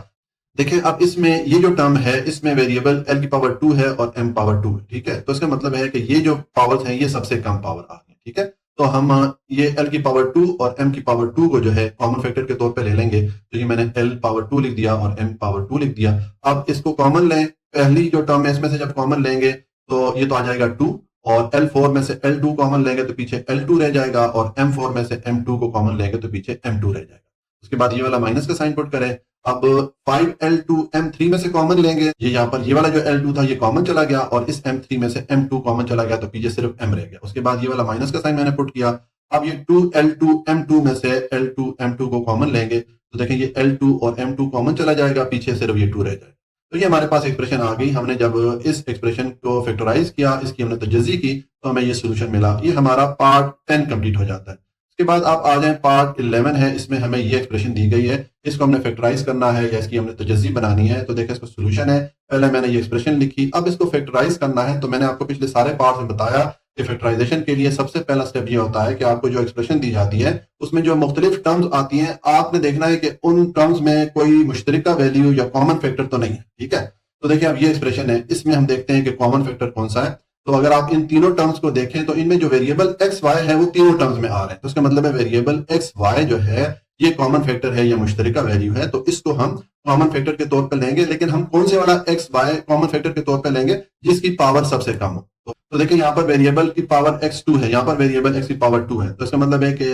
देखिए अब इसमें ये जो टर्म है, इसमें वेरिएबल एल की पावर 2 है और एम पावर 2 है। ठीक है, तो इसका मतलब है कि ये जो पावर्स हैं ये सबसे कम पावर आ रही है। ठीक है, तो हम ये एल की पावर 2 और एम की पावर 2 को जो है कॉमन फैक्टर के तौर पे ले लेंगे। तो ये मैंने एल पावर 2 लिख दिया और एम पावर 2 लिख दिया। अब इसको कॉमन लें, पहली जो टर्म है इसमें से जब कॉमन लेंगे तो ये तो आ जाएगा 2, और L4 में से L2 कॉमन लेंगे तो पीछे L2 रह जाएगा, और M4 में से M2 को कॉमन लेंगे तो पीछे M2 रह जाएगा। उसके बाद ये वाला माइनस का साइन पुट करें। अब 5L2 M3 में से कॉमन लेंगे, ये यहाँ पर ये वाला जो L2 था ये कॉमन चला गया, और इस M3 में से M2 कॉमन चला गया, तो पीछे सिर्फ M रह गया। उसके बाद ये वाला माइनस का साइन मैंने पुट किया। अब ये 2L2 M2 में से L2 M2 को कॉमन लेंगे, तो देखें ये L2 और M2 कॉमन चला जाएगा, पीछे सिर्फ ये 2 रह जाएगा। तो ये हमारे पास एक्सप्रेशन आ गई। हमने जब इस एक्सप्रेशन को फैक्टराइज किया, इसकी हमने तजज़ी की, तो हमें ये सोल्यूशन मिला। ये हमारा पार्ट 10 कंप्लीट हो जाता है। उसके बाद आप आ जाएं पार्ट 11 है, इसमें हमें ये एक्सप्रेशन दी गई है, इसको हमने फैक्टराइज करना है या इसकी हमने तजज़ी बनानी है। तो देखिए इसका सोल्यूशन है, पहले मैंने ये एक्सप्रेशन लिखी, अब इसको फैक्टराइज करना है। तो मैंने आपको पिछले सारे पार्ट में बताया कि फैक्टराइजेशन के लिए सबसे पहला स्टेप ये होता है कि आपको जो एक्सप्रेशन दी जाती है उसमें जो मुख्तलिफ टर्म्स आती हैं, आपने देखना है कि उन टर्म्स में कोई मुश्तरका वैल्यू या कॉमन फैक्टर तो नहीं है। ठीक है, तो देखिए अब ये एक्सप्रेशन है, इसमें हम देखते हैं कि कॉमन फैक्टर कौन सा है। तो अगर आप इन तीनों टर्म्स को देखें तो इनमें जो वेरिएबल एक्स वाई है वो तीनों टर्म्स में आ रहे हैं। तो इसका मतलब है वेरिएबल एक्स वाई जो है ये कॉमन फैक्टर है या मुश्तरका वैल्यू है, तो इसको हम कॉमन फैक्टर के तौर पर लेंगे। लेकिन हम कौन से वाला एक्स वाई कॉमन फैक्टर के तौर पर लेंगे? जिसकी पावर सबसे कम हो। तो देखिए यहाँ पर वेरिएबल की पावर x2 है, यहाँ पर वेरिएबल x की पावर 2 है। तो इसका मतलब है कि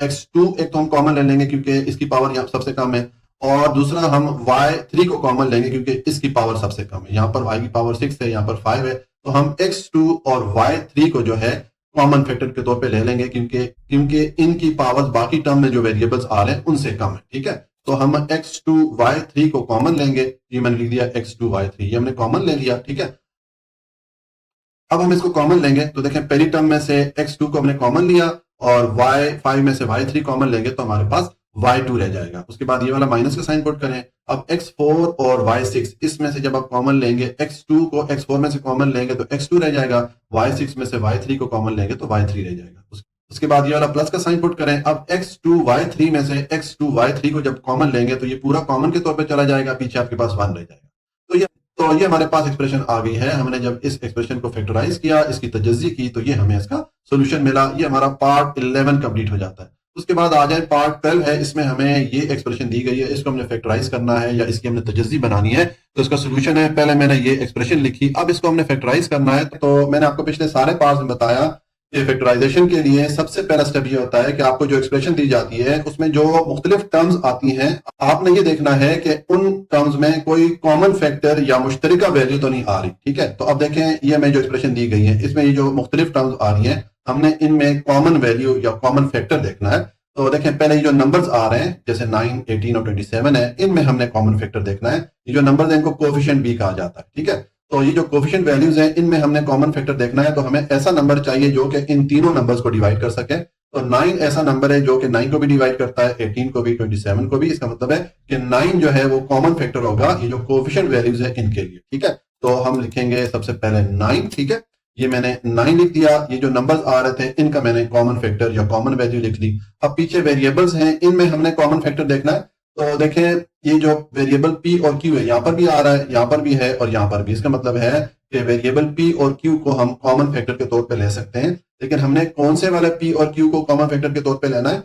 x2 एक तो हम कॉमन ले लेंगे क्योंकि इसकी पावर यहाँ सबसे कम है, और दूसरा हम y3 को कॉमन लेंगे क्योंकि इसकी पावर सबसे कम है। यहाँ पर y की पावर 6 है, यहाँ पर 5 है, तो हम x2 और y3 को जो है कॉमन फैक्टर के तौर पे ले लेंगे क्योंकि इनकी पावर्स बाकी टर्म में जो वेरिएबल्स आ रहे हैं उनसे कम है। ठीक है, तो हम x2 y3 को कॉमन लेंगे। ये मैंने लिख दिया x2 y3, ये हमने कॉमन ले लिया। ठीक है, अब हम इसको कॉमन लेंगे तो देखें पहली टर्म में से x2 को हमने कॉमन लिया और y5 में से y3 कॉमन लेंगे तो हमारे पास y2 रह जाएगा। उसके बाद ये वाला माइनस का साइन पुट करें। अब x4 और y6 इसमें से जब आप कॉमन लेंगे, x2 को x4 में से कॉमन लेंगे तो x2 रह जाएगा, y6 में से y3 को कॉमन लेंगे तो y3 रह जाएगा। उसके बाद ये वाला प्लस का साइन पुट करें। अब x2 y3 में से x2 y3 को जब कॉमन लेंगे तो ये पूरा कॉमन के तौर पे चला जाएगा, पीछे आपके पास 1 रह जाएगा। तो ये हमारे पास एक्सप्रेशन आ गई है। हमने जब इस एक्सप्रेशन को फैक्टराइज किया, इसकी तजज़ी की, तो ये हमें इसका सोल्यूशन मिला। ये हमारा पार्ट 11 कंप्लीट हो जाता है। उसके बाद आ जाए पार्ट 12 है, इसमें हमें ये एक्सप्रेशन दी गई है, इसको हमने फैक्टराइज करना है या इसकी हमने तजज़ी बनानी है। तो इसका सोल्यूशन है, पहले मैंने ये एक्सप्रेशन लिखी, अब इसको हमने फैक्टराइज करना है। तो मैंने आपको पिछले सारे पार्ट्स में बताया कि फैक्टराइजेशन के लिए सबसे पहला स्टेप ये होता है कि आपको जो एक्सप्रेशन दी जाती है उसमें जो मुख्तलिफ टर्म्स आती हैं, आपने ये देखना है कि उन टर्म्स में कोई कॉमन फैक्टर या मुश्तरका वैल्यू तो नहीं आ रही। ठीक है, तो अब देखें ये हमें जो एक्सप्रेशन दी गई है इसमें ये जो मुख्तलिफ टर्म्स आ रही हैं, हमने इनमें कॉमन वैल्यू या कॉमन फैक्टर देखना है। तो देखें पहले ये जो नंबर्स आ रहे हैं जैसे 9, 18 और 27 है, इनमें हमने कॉमन फैक्टर देखना है। ये जो नंबर्स हैं इनको कोएफिशिएंट भी कहा जाता है। ठीक है, तो ये जो कोएफिशिएंट वैल्यूज हैं इनमें हमने कॉमन फैक्टर देखना है। तो हमें ऐसा नंबर चाहिए जो कि इन तीनों नंबर्स को डिवाइड कर सके। तो 9 ऐसा नंबर है जो कि 9 को भी डिवाइड करता है, 18 को भी, 27 को भी। इसका मतलब है कि 9 जो है वो कॉमन फैक्टर होगा ये जो कोएफिशिएंट वैल्यूज है इनके लिए, ठीक है। तो हम लिखेंगे सबसे पहले 9, ठीक है। ये मैंने 9 लिख दिया। ये जो नंबर्स आ रहे थे इनका मैंने कॉमन फैक्टर या कॉमन वैल्यू लिख ली। अब पीछे वेरिएबल्स हैं, इनमें हमने कॉमन फैक्टर देखना है। तो देखें ये जो वेरिएबल पी और क्यू है, यहाँ पर भी आ रहा है, यहाँ पर भी है और यहाँ पर भी। इसका मतलब है कि वेरिएबल पी और क्यू को हम कॉमन फैक्टर के तौर पे ले सकते हैं। लेकिन हमने कौन से वाले पी और क्यू को कॉमन फैक्टर के तौर पे लेना है?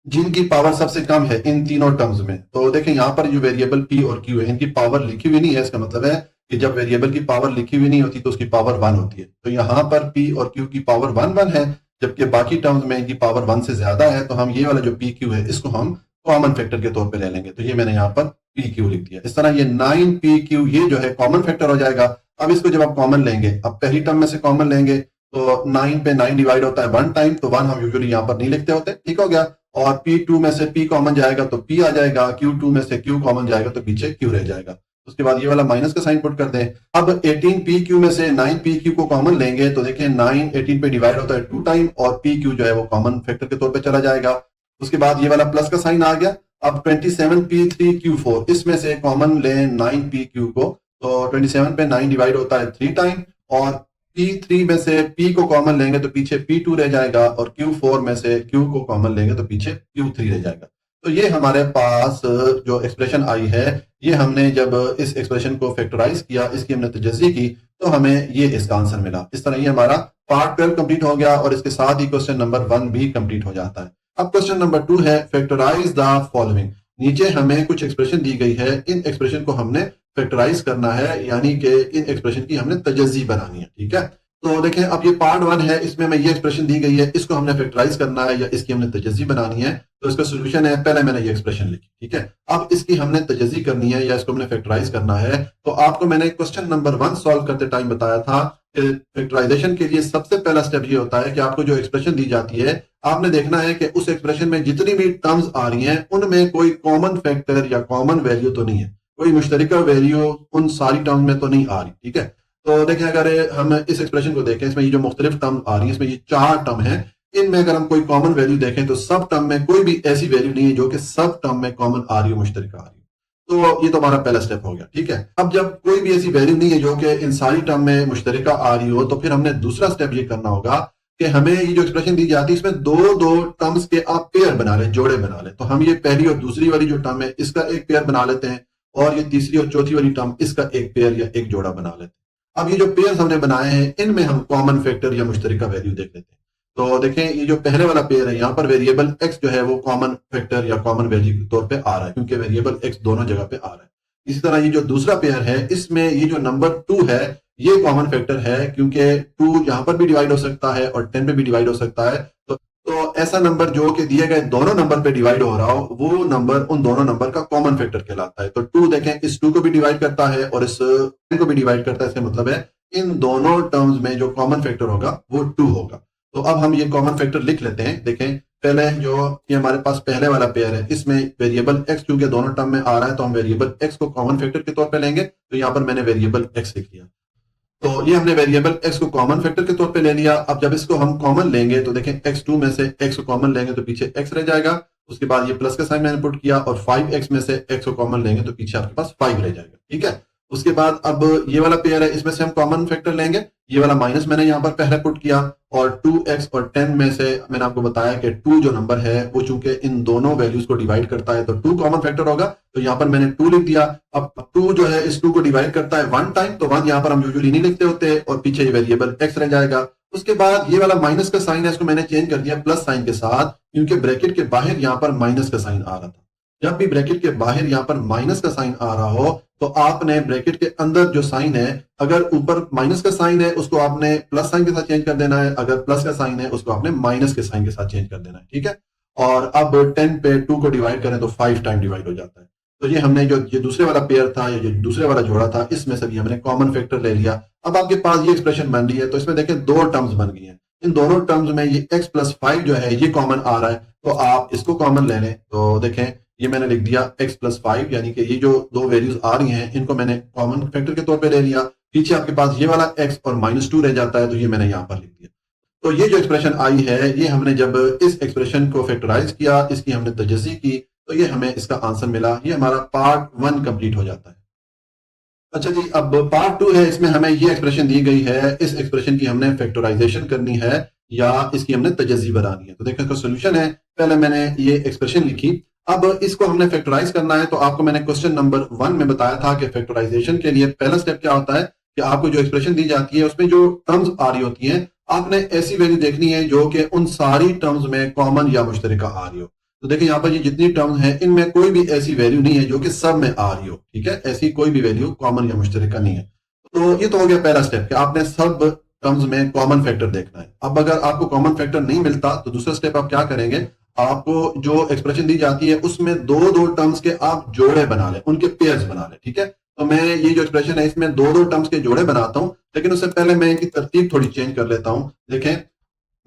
जिनकी पावर सबसे कम है इन तीनों टर्म्स में। तो देखें यहाँ पर जो वेरिएबल पी और क्यू है इनकी पावर लिखी हुई नहीं है। इसका मतलब है कि जब वेरिएबल की पावर लिखी हुई नहीं होती तो उसकी पावर 1 होती है। तो यहाँ पर पी और क्यू की पावर 1 है, जबकि बाकी टर्म्स में इनकी पावर 1 से ज्यादा है। तो हम ये वाला जो पी क्यू है इसको हम कॉमन फैक्टर के तौर पे ले लेंगे। तो ये मैंने यहाँ पर पी क्यू लिख दिया। इस तरह ये 9 पी क्यू ये जो है कॉमन फैक्टर हो जाएगा। अब इसको जब आप कॉमन लेंगे, अब पहली टर्म में से कॉमन लेंगे तो 9 पे 9 डिवाइड होता है 1 टाइम, तो 1 हम यूजुअली यहाँ पर नहीं लिखते होते, ठीक हो गया। और P2 में से P कॉमन जाएगा तो P आ जाएगा, Q2 में से Q कॉमन जाएगा तो पीछे Q रह जाएगा। उसके बाद ये वाला माइनस का साइन पुट कर दें। अब 18PQ में से 9PQ को कॉमन लेंगे तो देखिए 9 18 पे डिवाइड होता है 2 टाइम और PQ जो है वो कॉमन फैक्टर के तौर पे चला जाएगा। उसके बाद ये वाला प्लस का साइन आ गया। अब 27P3Q4 इसमें से कॉमन लें 9PQ को, तो 27 पे 9 डिवाइड होता है 3 टाइम और P3 में से P को कॉमन लेंगे तो पीछे P2 रह जाएगा और Q4 में से Q को कॉमन लेंगे तो पीछे Q3 रह जाएगा। तो ये हमारे पास जो एक्सप्रेशन आई है, ये हमने जब इस एक्सप्रेशन को फैक्टराइज किया, इसकी हमने तजज़ी की तो हमें ये इसका आंसर मिला। इस तरह ये हमारा पार्ट 12 कंप्लीट हो गया और इसके साथ ही क्वेश्चन नंबर 1 भी कंप्लीट हो जाता है। अब क्वेश्चन नंबर 2 है फैक्टराइज द फॉलोइंग। नीचे हमें कुछ एक्सप्रेशन दी गई है, इन एक्सप्रेशन को हमने फैक्टराइज करना है, यानी कि इन एक्सप्रेशन की हमने तजज़ी बनानी है, ठीक है। तो देखें अब ये पार्ट 1 है, इसमें हमें ये एक्सप्रेशन दी गई है, इसको हमने फैक्टराइज करना है या इसकी हमने तजज़ी बनानी है। तो इसका सोल्यूशन है, पहले मैंने ये एक्सप्रेशन लिखी, ठीक है। अब इसकी हमने तजज़ी करनी है या इसको हमने फैक्टराइज करना है। तो आपको मैंने क्वेश्चन नंबर 1 सॉल्व करते टाइम बताया था कि फैक्टराइजेशन के लिए सबसे पहला स्टेप ये होता है कि आपको जो एक्सप्रेशन दी जाती है, आपने देखना है कि उस एक्सप्रेशन में जितनी भी टर्म्स आ रही हैं उनमें कोई कॉमन फैक्टर या कॉमन वैल्यू तो नहीं है, कोई मुश्तरका वैल्यू उन सारी टर्म में तो नहीं आ रही, ठीक है। तो देखें अगर हम इस एक्सप्रेशन को देखें, इसमें ये जो मुख्तलिफ टर्म आ रही है, इसमें ये 4 टर्म है, इनमें अगर हम कोई कॉमन वैल्यू देखें तो सब टर्म में कोई भी ऐसी वैल्यू नहीं है जो कि सब टर्म में कॉमन आ रही हो, मुश्तरका आ रही हो। तो ये तो हमारा पहला स्टेप हो गया, ठीक है। अब जब कोई भी ऐसी वैल्यू नहीं है जो कि इन सारी टर्म में मुश्तरका आ रही हो, तो फिर हमने दूसरा स्टेप ये करना होगा कि हमें ये जो एक्सप्रेशन दी जाती है इसमें दो दो टर्म्स के आप पेयर बना लें, जोड़े बना लें। तो हम ये पहली और दूसरी वाली जो टर्म है इसका एक पेयर बना लेते हैं और ये तीसरी और चौथी वाली टर्म इसका एक पेयर या एक जोड़ा बना लेते हैं। अब ये जो पेयर्स हमने बनाए हैं इनमें हम कॉमन फैक्टर या मुश्तरका वैल्यू देख लेते हैं। तो देखें ये जो पहले वाला पेयर है, यहाँ पर वेरिएबल x जो है वो कॉमन फैक्टर या कॉमन वैल्यू के तौर पे आ रहा है, क्योंकि वेरिएबल x दोनों जगह पे आ रहा है। इसी तरह ये जो दूसरा पेयर है, इसमें ये जो नंबर 2 है ये कॉमन फैक्टर है, क्योंकि 2 यहाँ पर भी डिवाइड हो सकता है और 10 पे भी डिवाइड हो सकता है। तो ऐसा नंबर जो कि दिए गए दोनों नंबर पे डिवाइड हो रहा हो, वो नंबर उन दोनों नंबर का कॉमन फैक्टर कहलाता है। तो 2 देखें इस 2 को भी डिवाइड करता है और इस 10 को भी डिवाइड करता है। इसका मतलब है इन दोनों टर्म्स में जो कॉमन फैक्टर होगा वो 2 होगा। तो अब हम ये कॉमन फैक्टर लिख लेते हैं। देखें पहले जो ये हमारे पास पहले वाला पेयर है, इसमें वेरिएबल x क्योंकि दोनों टर्म में आ रहा है तो हम वेरिएबल x को कॉमन फैक्टर के तौर पे लेंगे। तो यहाँ पर मैंने वेरिएबल x लिख लिया। तो ये हमने वेरिएबल x को कॉमन फैक्टर के तौर पे ले लिया। अब जब इसको हम कॉमन लेंगे तो देखें x2 में से x को कॉमन लेंगे तो पीछे x रह जाएगा। उसके बाद ये प्लस का साइन मैंने पुट किया और 5x में से x को कॉमन लेंगे तो पीछे आपके पास 5 रह जाएगा, ठीक है। उसके बाद अब ये वाला पेयर है, इसमें से हम कॉमन फैक्टर लेंगे। ये वाला माइनस मैंने यहाँ पर पहले पुट किया और 2x और 10 में से मैंने आपको बताया कि 2 जो नंबर है वो चूंकि इन दोनों वैल्यूज को डिवाइड करता है तो 2 कॉमन फैक्टर होगा। तो यहाँ पर मैंने 2 लिख दिया। अब 2 जो है इस 2 को डिवाइड करता है 1 टाइम, तो 1 यहाँ पर हम यूजुअली नहीं लिखते होते और पीछे ये वेरिएबल x रह जाएगा। उसके बाद ये वाला माइनस का साइन है, इसको मैंने चेंज कर दिया प्लस साइन के साथ, क्योंकि ब्रैकेट के बाहर यहाँ पर माइनस का साइन आ रहा था। जब भी ब्रैकेट के बाहर यहाँ पर माइनस का साइन आ रहा हो तो आपने ब्रैकेट के अंदर जो साइन है, अगर ऊपर माइनस का साइन है उसको आपने प्लस साइन के साथ चेंज कर देना है, अगर प्लस का साइन है उसको आपने माइनस के साइन के साथ चेंज कर देना है, ठीक है। और अब 10 पे 2 को डिवाइड करें तो 5 टाइम डिवाइड हो जाता है। तो ये हमने जो ये दूसरे वाला पेयर था या जो दूसरे वाला जोड़ा था, इसमें से भी हमने कॉमन फैक्टर ले लिया। अब आपके पास ये एक्सप्रेशन बन रही है, तो इसमें देखें 2 टर्म्स बन गई हैं। इन दोनों टर्म्स में ये x प्लस 5 जो है ये कॉमन आ रहा है, तो आप इसको कॉमन ले लें। तो देखें ये मैंने लिख दिया x प्लस 5, यानी कि ये जो दो वैल्यूज आ रही हैं इनको मैंने कॉमन फैक्टर के तौर पे ले लिया। पीछे आपके पास ये वाला x और -2 रह जाता है, तो ये मैंने यहाँ पर लिख दिया। तो ये जो एक्सप्रेशन आई है, ये हमने जब इस एक्सप्रेशन को फैक्टराइज किया, इसकी हमने तजज़ी की, तो ये हमें इसका आंसर मिला। ये हमारा पार्ट 1 कंप्लीट हो जाता है। अच्छा जी, अब पार्ट 2 है, इसमें हमें ये एक्सप्रेशन दी गई है, इस एक्सप्रेशन की हमने फैक्टराइजेशन करनी है या इसकी हमने तजज़ी बनानी है। तो देखो इसका सॉल्यूशन है, पहले मैंने ये एक्सप्रेशन लिखी, अब इसको हमने फैक्टराइज करना है। तो आपको मैंने क्वेश्चन नंबर 1 में बताया था कि फैक्टराइजेशन के लिए पहला स्टेप क्या होता है कि आपको जो एक्सप्रेशन दी जाती है उसमें जो टर्म्स आ रही होती हैं, आपने ऐसी वैल्यू देखनी है जो कि उन सारी टर्म्स में कॉमन या मुश्तरका आ रही हो। तो देखिए यहाँ पर ये जितनी टर्म्स हैं, इनमें कोई भी ऐसी वैल्यू नहीं है जो कि सब में आ रही हो, ठीक है, ऐसी कोई भी वैल्यू कॉमन या मुश्तरका नहीं है। तो ये तो हो गया पहला स्टेप कि आपने सब टर्म्स में कॉमन फैक्टर देखना है। अब अगर आपको कॉमन फैक्टर नहीं मिलता तो दूसरा स्टेप आप क्या करेंगे, आपको जो एक्सप्रेशन दी जाती है उसमें दो दो टर्म्स के आप जोड़े बना लें, उनके पेयर्स बना लें, ठीक है। तो मैं ये जो एक्सप्रेशन है इसमें दो दो टर्म्स के जोड़े बनाता हूं, लेकिन उससे पहले मैं इनकी तरतीब थोड़ी चेंज कर लेता हूं। देखें,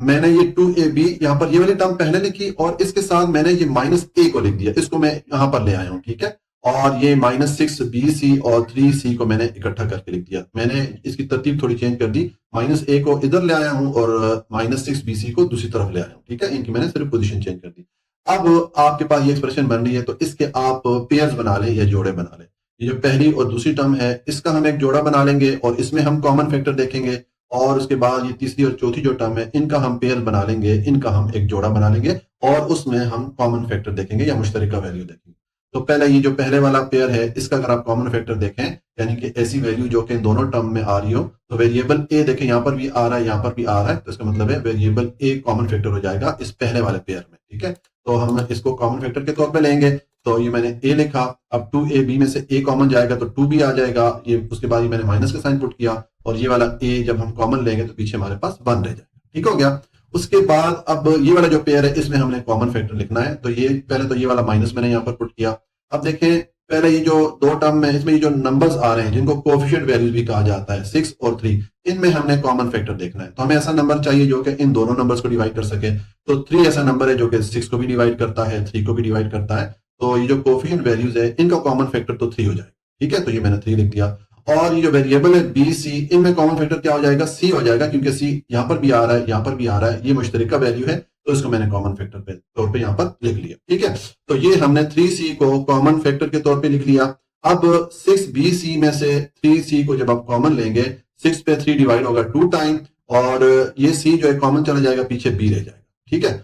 मैंने ये 2ab यहां पर ये वाली टर्म पहले लिखी और इसके साथ मैंने ये -a को लिख दिया, इसको मैं यहां पर ले आया हूं, ठीक है। और ये -6bc और 3c को मैंने इकट्ठा करके लिख दिया। मैंने इसकी तरतीब थोड़ी चेंज कर दी, -a को इधर ले आया हूं और -6bc को दूसरी तरफ ले आया हूं, ठीक है। इनकी मैंने सिर्फ पोजीशन चेंज कर दी। अब आपके पास ये एक्सप्रेशन बन रही है, तो इसके आप पेयर्स बना लें या जोड़े बना लें। ये जो पहली और दूसरी टर्म है, इसका हम एक जोड़ा बना लेंगे और इसमें हम कॉमन फैक्टर देखेंगे, और उसके बाद ये तीसरी और चौथी जो टर्म है, इनका हम पेयर बना लेंगे, इनका हम एक जोड़ा बना लेंगे और उसमें हम कॉमन फैक्टर देखेंगे या मुश्तरका वैल्यू देखेंगे। तो पहले ये जो पहले वाला पेयर है, इसका अगर आप कॉमन फैक्टर देखें, यानी कि ऐसी वैल्यू जो कि इन दोनों टर्म में आ रही हो, तो वेरिएबल ए देखें, यहां पर भी आ रहा है, यहां पर भी आ रहा है, तो इसका मतलब है वेरिएबल ए कॉमन फैक्टर हो जाएगा इस पहले वाले पेयर में, ठीक है। तो हम इसको कॉमन फैक्टर के तौर पे लेंगे। तो ये मैंने ए लिखा, अब 2ab में से a कॉमन जाएगा तो 2b आ जाएगा, ये उसके बाद ये मैंने माइनस का साइन पुट किया और ये वाला a जब हम कॉमन लेंगे तो पीछे हमारे पास 1 रह जाएगा, ठीक हो गया। उसके बाद अब ये वाला जो पेयर है इसमें हमने कॉमन फैक्टर लिखना है, तो ये पहले तो ये वाला माइनस मैंने यहाँ पर पुट किया। अब देखें, पहले ये जो दो टर्म है इसमें ये जो नंबर्स आ रहे हैं जिनको कोएफिशिएंट वैल्यूज भी कहा जाता है, 6 और 3, इनमें हमने कॉमन फैक्टर देखना है। तो हमें ऐसा नंबर चाहिए जो कि इन दोनों नंबर्स को डिवाइड कर सके। तो 3 ऐसा नंबर है जो कि 6 को भी डिवाइड करता है, 3 को भी डिवाइड करता है। तो ये जो कोएफिशिएंट वैल्यूज है इनका कॉमन फैक्टर तो 3 हो जाएगा, ठीक है। तो ये मैंने 3 लिख दिया। और ये जो वेरिएबल है बी सी, इनमें कॉमन फैक्टर क्या हो जाएगा, सी हो जाएगा, क्योंकि सी यहाँ पर भी आ रहा है, यहाँ पर भी आ रहा है, ये मुश्तरका वैल्यू है, तो इसको मैंने कॉमन फैक्टर पे तौर पे यहाँ पर लिख लिया, ठीक है। तो ये हमने 3c को कॉमन फैक्टर के तौर पे लिख लिया। अब 6bc में से 3c को जब आप कॉमन लेंगे, 6 पे 3 डिवाइड होगा 2 टाइम, और ये c जो है कॉमन चला जाएगा, पीछे b रह जाएगा, ठीक है।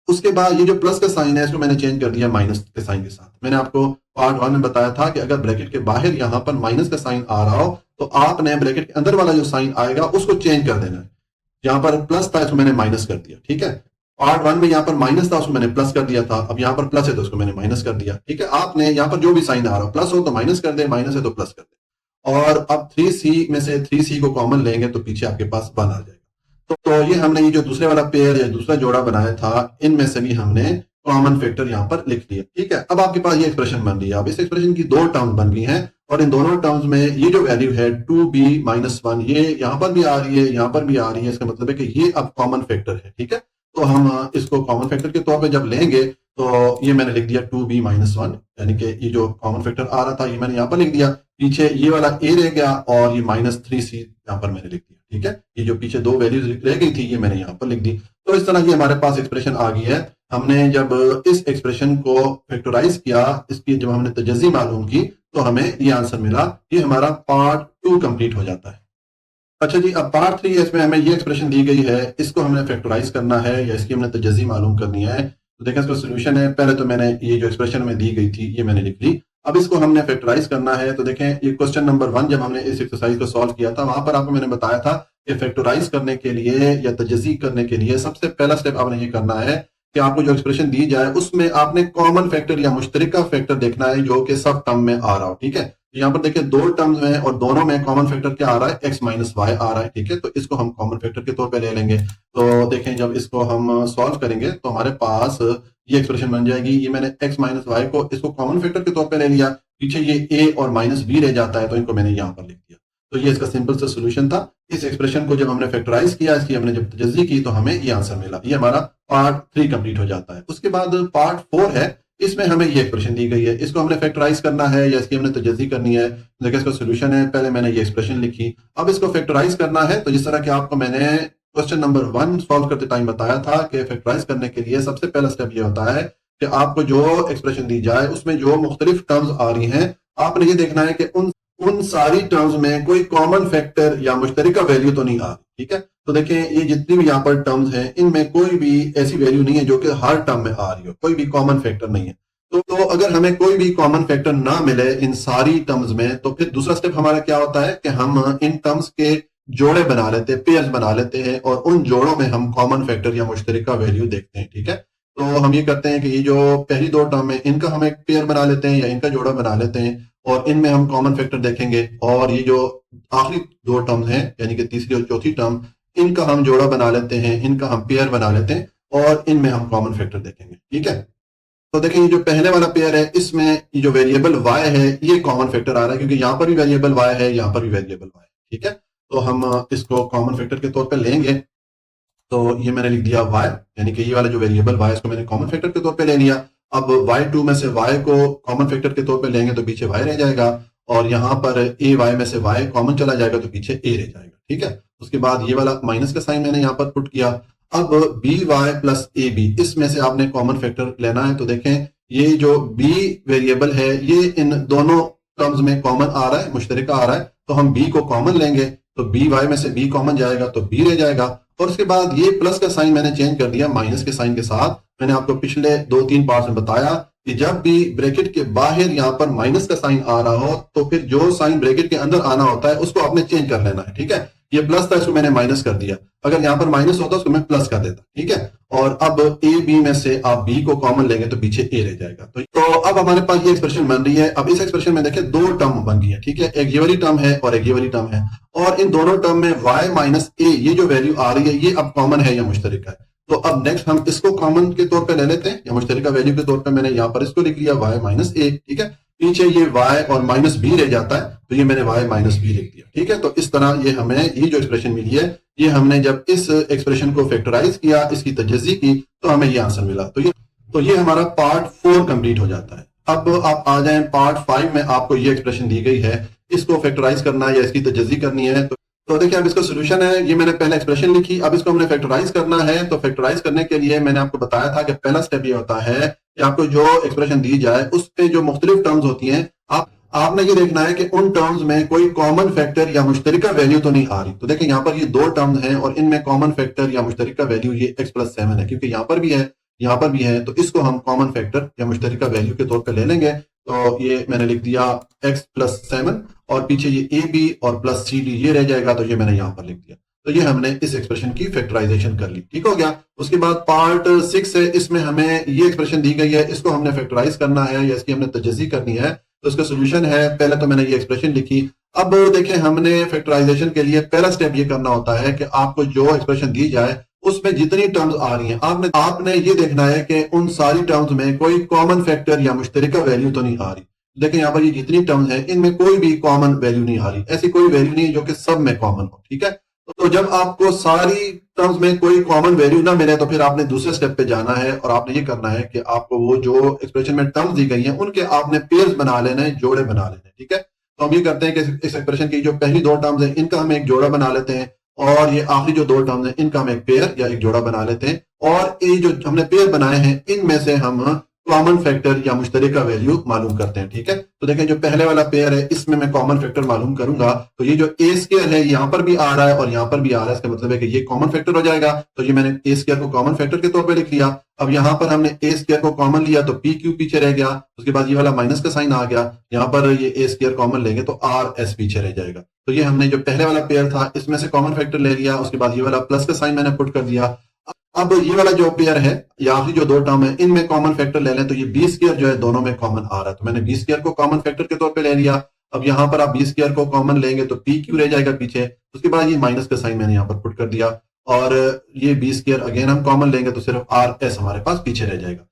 उसके बाद ये जो प्लस का साइन है इसको मैंने चेंज कर दिया माइनस के साइन के साथ। मैंने आपको पार्ट 1 में बताया था कि अगर ब्रैकेट के बाहर यहाँ पर माइनस का साइन आ रहा हो तो आपने ब्रैकेट के अंदर वाला जो साइन आएगा उसको चेंज कर देना है। यहाँ पर प्लस था, इसको मैंने माइनस कर दिया, ठीक है। पार्ट 1 में यहाँ पर माइनस था, उसको मैंने प्लस कर दिया था, अब यहाँ पर प्लस है तो उसको मैंने माइनस कर दिया, ठीक है। आपने यहाँ पर जो भी साइन आ रहा हो, प्लस हो तो माइनस कर दे, माइनस है तो प्लस कर दे। और अब 3c में से 3c को कॉमन लेंगे तो पीछे आपके पास 1 आ जाएगा। तो ये हमने ये जो दूसरे वाला पेयर या दूसरा जोड़ा बनाया था, इनमें से भी हमने कॉमन फैक्टर यहाँ पर लिख दिया, ठीक है। अब आपके पास ये एक्सप्रेशन बन रही है। अब इस एक्सप्रेशन की दो टर्म्स बन गई हैं और इन दोनों टर्म्स में ये जो वैल्यू है 2b-1, ये यहाँ पर भी आ रही है, यहाँ पर भी आ रही है, इसका मतलब है कि ये अब कॉमन फैक्टर है, ठीक है। तो हम इसको कॉमन फैक्टर के तौर पे जब लेंगे तो ये मैंने लिख दिया 2b-1, यानी कि ये जो कॉमन फैक्टर आ रहा था ये मैंने यहाँ पर लिख दिया, पीछे ये वाला a रह गया और ये -3c यहाँ पर मैंने लिख दिया, ठीक है। ये जो पीछे दो वैल्यूज रह गई थी ये मैंने यहाँ पर लिख दी। तो इस तरह की हमारे पास एक्सप्रेशन आ गई है। हमने जब इस एक्सप्रेशन को फैक्टराइज किया, इसकी जब हमने तजज़ी मालूम की तो हमें ये आंसर मिला। ये हमारा पार्ट 2 कंप्लीट हो जाता है। अच्छा जी, अब पार्ट 3 है, इसमें हमें ये एक्सप्रेशन दी गई है, इसको हमने फैक्टराइज करना है या इसकी हमने तजज़ी मालूम करनी है। तो देखें इसका सोल्यूशन है, पहले तो मैंने ये जो एक्सप्रेशन में दी गई थी ये मैंने लिख ली। अब इसको हमने फैक्टराइज करना है। तो देखें ये क्वेश्चन नंबर 1 जब हमने इस एक्सरसाइज को सॉल्व किया था, वहां पर आपको मैंने बताया था कि फैक्टराइज करने के लिए या तजज़ी करने के लिए सबसे पहला स्टेप आपने ये करना है कि आपको जो एक्सप्रेशन दी जाए उसमें आपने कॉमन फैक्टर या मुश्तरका फैक्टर देखना है जो कि सब टर्म में आ रहा हो, ठीक है। यहाँ पर देखिए दो टर्म्स हैं और दोनों में कॉमन फैक्टर क्या आ रहा है, x माइनस वाई आ रहा है, ठीक है। तो इसको हम कॉमन फैक्टर के तौर पे ले लेंगे। तो देखें जब इसको हम सॉल्व करेंगे तो हमारे पास ये एक्सप्रेशन बन जाएगी। ये मैंने x माइनस वाई को इसको कॉमन फैक्टर के तौर पे ले लिया, पीछे ये a और -b रह जाता है तो इनको मैंने यहाँ पर लिख दिया। तो ये इसका सिंपल सा सोल्यूशन था। इस एक्सप्रेशन को जब हमने फैक्टराइज किया, इसकी हमने जब तजज़ी की तो हमें ये आंसर मिला। ये हमारा पार्ट 3 कंप्लीट हो जाता है। उसके बाद पार्ट 4 है, इसमें हमें ये एक्सप्रेशन दी गई है, इसको हमने फैक्टराइज करना है या इसकी हमने तजज़ी करनी है। देखिए इसका सोल्यूशन है, पहले मैंने ये एक्सप्रेशन लिखी, अब इसको फैक्टराइज करना है। तो जिस तरह कि आपको मैंने क्वेश्चन नंबर 1 सॉल्व करते टाइम बताया था कि फैक्टराइज करने के लिए सबसे पहला स्टेप ये होता है कि आपको जो एक्सप्रेशन दी जाए उसमें जो मुख्तलिफ टर्म्स आ रही हैं, आपने ये देखना है कि उन सारी टर्म्स में कोई कॉमन फैक्टर या मुश्तरका वैल्यू तो नहीं आ रही। ठीक है, तो देखें ये जितनी भी यहाँ पर टर्म्स हैं इनमें कोई भी ऐसी वैल्यू नहीं है जो कि हर टर्म में आ रही हो, कोई भी कॉमन फैक्टर नहीं है। तो अगर हमें कोई भी कॉमन फैक्टर ना मिले इन सारी टर्म्स में, तो फिर दूसरा स्टेप हमारा क्या होता है कि हम इन टर्म्स के जोड़े बना लेते हैं, पेयर्स बना लेते हैं, और उन जोड़ों में हम कॉमन फैक्टर या मुश्तरका वैल्यू देखते हैं। ठीक है, तो हम ये करते हैं कि ये जो पहली दो टर्म है इनका हम एक पेयर बना लेते हैं या इनका जोड़ा बना लेते हैं, और इनमें हम कॉमन फैक्टर देखेंगे। और ये जो आखिरी दो टर्म्स हैं यानी कि तीसरी और चौथी टर्म, इनका हम जोड़ा बना लेते हैं, इनका हम पेयर बना लेते हैं, और इनमें हम कॉमन फैक्टर देखेंगे। ठीक है, तो देखिए ये जो पहले वाला पेयर है इसमें ये जो वेरिएबल y है ये कॉमन फैक्टर आ रहा है, क्योंकि यहाँ पर भी वेरिएबल y है, यहाँ पर भी वेरिएबल y है। ठीक है, तो हम इसको कॉमन फैक्टर के तौर पे लेंगे। तो ये मैंने लिख दिया y, यानी कि ये वाला जो वेरिएबल y इसको मैंने कॉमन फैक्टर के तौर पे ले लिया। अब y2 में से y को कॉमन फैक्टर के तौर पे लेंगे तो पीछे y रह जाएगा, और यहाँ पर ay में से y कॉमन चला जाएगा तो पीछे a रह जाएगा। ठीक है, उसके बाद ये वाला माइनस का साइन मैंने यहाँ पर पुट किया। अब by प्लस ab इसमें से आपने कॉमन फैक्टर लेना है। तो देखें ये जो b वेरिएबल है ये इन दोनों टर्म्स में कॉमन आ रहा है, मुश्तरका आ रहा है, तो हम b को कॉमन लेंगे, तो by में से b कॉमन जाएगा तो b रह जाएगा। और उसके बाद ये प्लस का साइन मैंने चेंज कर दिया माइनस के साइन के साथ। मैंने आपको पिछले 2-3 पार्ट्स में बताया कि जब भी ब्रैकेट के बाहर यहाँ पर माइनस का साइन आ रहा हो तो फिर जो साइन ब्रैकेट के अंदर आना होता है उसको आपने चेंज कर लेना है। ठीक है, ये प्लस था इसको मैंने माइनस कर दिया, अगर यहाँ पर माइनस होता उसको मैं प्लस कर देता। ठीक है, और अब ए बी में से आप b को कॉमन लेंगे तो पीछे a रह जाएगा। तो अब हमारे पास ये एक्सप्रेशन बन रही है। अब इस एक्सप्रेशन में देखिए दो टर्म बन गई है। ठीक है, एक ये वाली टर्म है और एक ये वाली टर्म है, और इन दोनों टर्म में y माइनस a ये जो वैल्यू आ रही है ये अब कॉमन है या मुश्तरका है। तो अब नेक्स्ट हम इसको कॉमन के तौर पे ले लेते हैं या मुश्तरका वैल्यू के तौर पे। मैंने यहाँ पर इसको लिख लिया y माइनस a। ठीक है, पीछे ये y और माइनस b रह जाता है, तो ये मैंने y माइनस b लिख दिया। ठीक है, तो इस तरह ये हमें ये जो एक्सप्रेशन मिली है, ये हमने जब इस एक्सप्रेशन को फैक्टराइज किया, इसकी तजज़ी की, तो हमें ये आंसर मिला। तो ये हमारा पार्ट 4 कंप्लीट हो जाता है। अब आप आ जाएं पार्ट 5 में, आपको ये एक्सप्रेशन दी गई है, इसको फैक्टराइज करना है या इसकी तजज़ी करनी है। तो देखिए अब इसका सोल्यूशन है, ये मैंने पहले एक्सप्रेशन लिखी, अब इसको हमने फैक्टराइज करना है। तो फैक्टराइज करने के लिए मैंने आपको बताया था कि पहला स्टेप ये होता है कि आपको जो एक्सप्रेशन दी जाए उस पे जो मुख्तलिफ टर्म्स होती हैं, आपने ये देखना है कि उन टर्म्स में कोई कॉमन फैक्टर या मुश्तरका वैल्यू तो नहीं आ रही। तो देखिए यहाँ पर ये दो टर्म्स हैं और इनमें कॉमन फैक्टर या मुश्तरका वैल्यू ये x+7 है, क्योंकि यहाँ पर भी है यहाँ पर भी है, तो इसको हम कॉमन फैक्टर या मुश्तरका वैल्यू के तौर पे ले लेंगे। तो ये मैंने लिख दिया x+7 और पीछे ये ab और प्लस cd ये रह जाएगा, तो ये मैंने यहाँ पर लिख दिया। तो ये हमने इस एक्सप्रेशन की फैक्टराइजेशन कर ली। ठीक हो गया। उसके बाद पार्ट 6 है, इसमें हमें ये एक्सप्रेशन दी गई है, इसको हमने फैक्टराइज करना है या इसकी हमने तजज़ी करनी है। तो इसका सोल्यूशन है, पहले तो मैंने ये एक्सप्रेशन लिखी। अब देखें हमने फैक्टराइजेशन के लिए पहला स्टेप ये करना होता है कि आपको जो एक्सप्रेशन दी जाए उसमें जितनी टर्म्स आ रही हैं आपने ये देखना है कि उन सारी टर्म्स में कोई कॉमन फैक्टर या मुश्तरका वैल्यू तो नहीं आ रही। देखें यहाँ पर ये जितनी टर्म्स हैं इनमें कोई भी कॉमन वैल्यू नहीं आ रही, ऐसी कोई वैल्यू नहीं जो कि सब में कॉमन हो। ठीक है, तो जब आपको सारी टर्म्स में कोई कॉमन वैल्यू ना मिले तो फिर आपने दूसरे स्टेप पे जाना है और आपने ये करना है कि आपको वो जो एक्सप्रेशन में टर्म्स दी गई हैं उनके आपने पेयर्स बना लेने हैं, जोड़े बना लेने हैं। ठीक है, तो हम ये करते हैं कि इस एक्सप्रेशन की जो पहली दो टर्म्स हैं इनका हम एक जोड़ा बना लेते हैं, और ये आखिरी जो दो टर्म्स हैं इनका हम एक पेयर या एक जोड़ा बना लेते हैं, और ये जो हमने पेयर बनाए हैं इनमें से हम कॉमन फैक्टर या मुश्तरका वैल्यू मालूम करते हैं। ठीक है, तो देखें जो पहले वाला पेयर है इसमें मैं कॉमन फैक्टर मालूम करूंगा, तो ये जो ए स्क्वायर है यहाँ पर भी आ रहा है और यहाँ पर भी आ रहा है, इसका मतलब है कि ये कॉमन फैक्टर हो जाएगा। तो ये मैंने ए स्क्वायर को कॉमन फैक्टर के तौर पे लिख लिया। अब यहाँ पर हमने ए स्क्वायर को कॉमन लिया तो पी क्यू पीछे रह गया, उसके बाद ये वाला माइनस का साइन आ गया, यहाँ पर ये ए स्क्वायर कॉमन लेंगे तो आर एस पीछे रह जाएगा। तो ये हमने जो पहले वाला पेयर था इसमें से कॉमन फैक्टर ले लिया, उसके बाद ये वाला प्लस का साइन मैंने पुट कर दिया। अब ये वाला जो पेयर है या आखिरी जो दो टर्म है इनमें कॉमन फैक्टर ले लें, तो ये बी स्क्वायर जो है दोनों में कॉमन आ रहा है, तो मैंने बी स्क्वायर को कॉमन फैक्टर के तौर पे ले लिया। अब यहाँ पर आप बी स्क्वायर को कॉमन लेंगे तो पी क्यू रह जाएगा पीछे, उसके बाद ये माइनस का साइन मैंने यहाँ पर पुट कर दिया, और ये बी स्क्वायर अगेन हम कॉमन लेंगे तो सिर्फ आर एस हमारे पास पीछे रह जाएगा।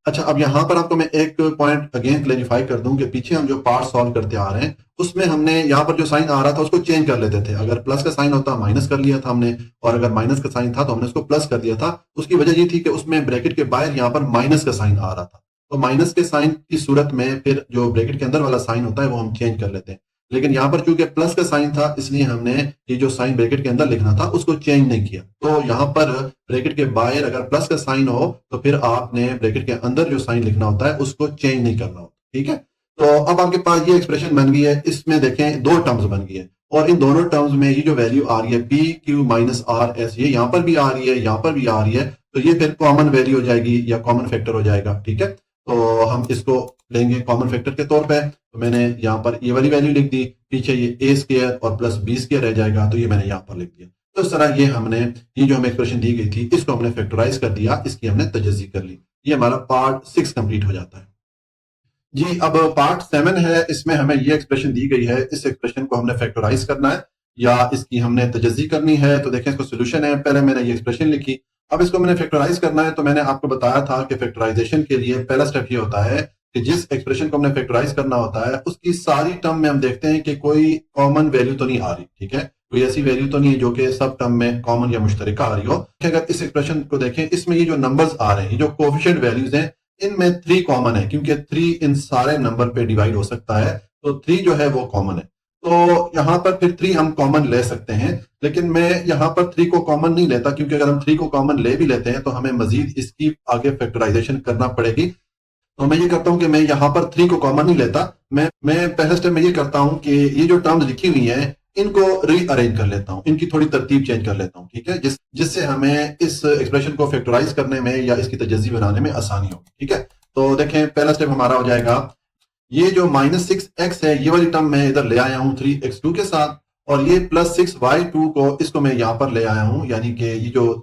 अच्छा, अब यहाँ पर आपको मैं एक पॉइंट अगेन क्लैरिफाई कर दूं कि पीछे हम जो पार्ट सॉल्व करते आ रहे हैं उसमें हमने यहाँ पर जो साइन आ रहा था उसको चेंज कर लेते थे। अगर प्लस का साइन होता माइनस कर लिया था हमने, और अगर माइनस का साइन था तो हमने उसको प्लस कर दिया था। उसकी वजह ये थी कि उसमें ब्रैकेट के बाहर यहाँ पर माइनस का साइन आ रहा था, तो माइनस के साइन की सूरत में फिर जो ब्रैकेट के अंदर वाला साइन होता है वो हम चेंज कर लेते हैं। लेकिन यहाँ पर चूंकि प्लस का साइन था इसलिए हमने ये जो साइन ब्रैकेट के अंदर लिखना था उसको चेंज नहीं किया। तो यहाँ पर ब्रैकेट के बाहर अगर प्लस का साइन हो तो फिर आपने ब्रैकेट के अंदर जो साइन लिखना होता है उसको चेंज नहीं करना होता। ठीक है, तो अब आपके पास ये एक्सप्रेशन बन गई है। इसमें देखें दो टर्म्स बन गई है और इन दोनों टर्म्स में ये जो वैल्यू आ रही है P Q minus R S, ये यहाँ पर भी आ रही है, यहाँ पर भी आ रही है, तो ये फिर कॉमन वैल्यू हो जाएगी या कॉमन फैक्टर हो जाएगा। ठीक है, तो हम इसको लेंगे कॉमन फैक्टर के तौर पे। तो मैंने यहाँ पर ये वाली वैल्यू लिख दी, पीछे ये ए स्क्वायर और प्लस बी स्क्वायर रह जाएगा, तो ये मैंने यहाँ पर लिख दिया। तो इस तरह ये हमने ये जो हमें एक्सप्रेशन दी गई थी इसको हमने फैक्टराइज कर दिया, इसकी हमने तजज़ी कर ली। ये हमारा पार्ट 6 कंप्लीट हो जाता है जी। अब पार्ट 7 है, इसमें हमें ये एक्सप्रेशन दी गई है, इस एक्सप्रेशन को हमने फैक्टराइज करना है या इसकी हमने तजज़ी करनी है। तो देखें इसको सोल्यूशन है, पहले मैंने ये एक्सप्रेशन लिखी, अब इसको मैंने फैक्टराइज करना है। तो मैंने आपको बताया था कि फैक्टराइजेशन के लिए पहला स्टेप ये होता है कि जिस एक्सप्रेशन को हमने फैक्टराइज करना होता है उसकी सारी टर्म में हम देखते हैं कि कोई कॉमन वैल्यू तो नहीं आ रही। ठीक है, कोई ऐसी वैल्यू तो नहीं है जो कि सब टर्म में कॉमन या मुश्तरका आ रही हो। अगर इस एक्सप्रेशन को देखें, इसमें ये जो नंबर्स आ रहे हैं, ये जो कोएफिशिएंट वैल्यूज हैं, इनमें 3 कॉमन है, क्योंकि 3 इन सारे नंबर पे डिवाइड हो सकता है, तो 3 जो है वो कॉमन है। तो यहाँ पर फिर 3 हम कॉमन ले सकते हैं, लेकिन मैं यहाँ पर 3 को कॉमन नहीं लेता, क्योंकि अगर हम 3 को कॉमन ले भी लेते हैं तो हमें मजीद इसकी आगे फैक्टराइजेशन करना पड़ेगी। तो मैं ये करता हूं कि मैं यहाँ पर 3 को कॉमन नहीं लेता, मैं पहले स्टेप में ये करता हूं कि ये जो टर्म्स लिखी हुई हैं इनको रीअरेंज कर लेता हूं, इनकी थोड़ी तरतीब चेंज कर लेता हूं। ठीक है, जिससे हमें इस एक्सप्रेशन को फैक्टराइज करने में या इसकी तजज़ी बनाने में आसानी होगी। ठीक है, तो देखें पहला स्टेप हमारा हो जाएगा, ये जो -6x है ये वाली टर्म मैं इधर ले आया हूं 3x2 के साथ, और ये +6y2 को इसको मैं यहां पर ले आया हूं, यानी कि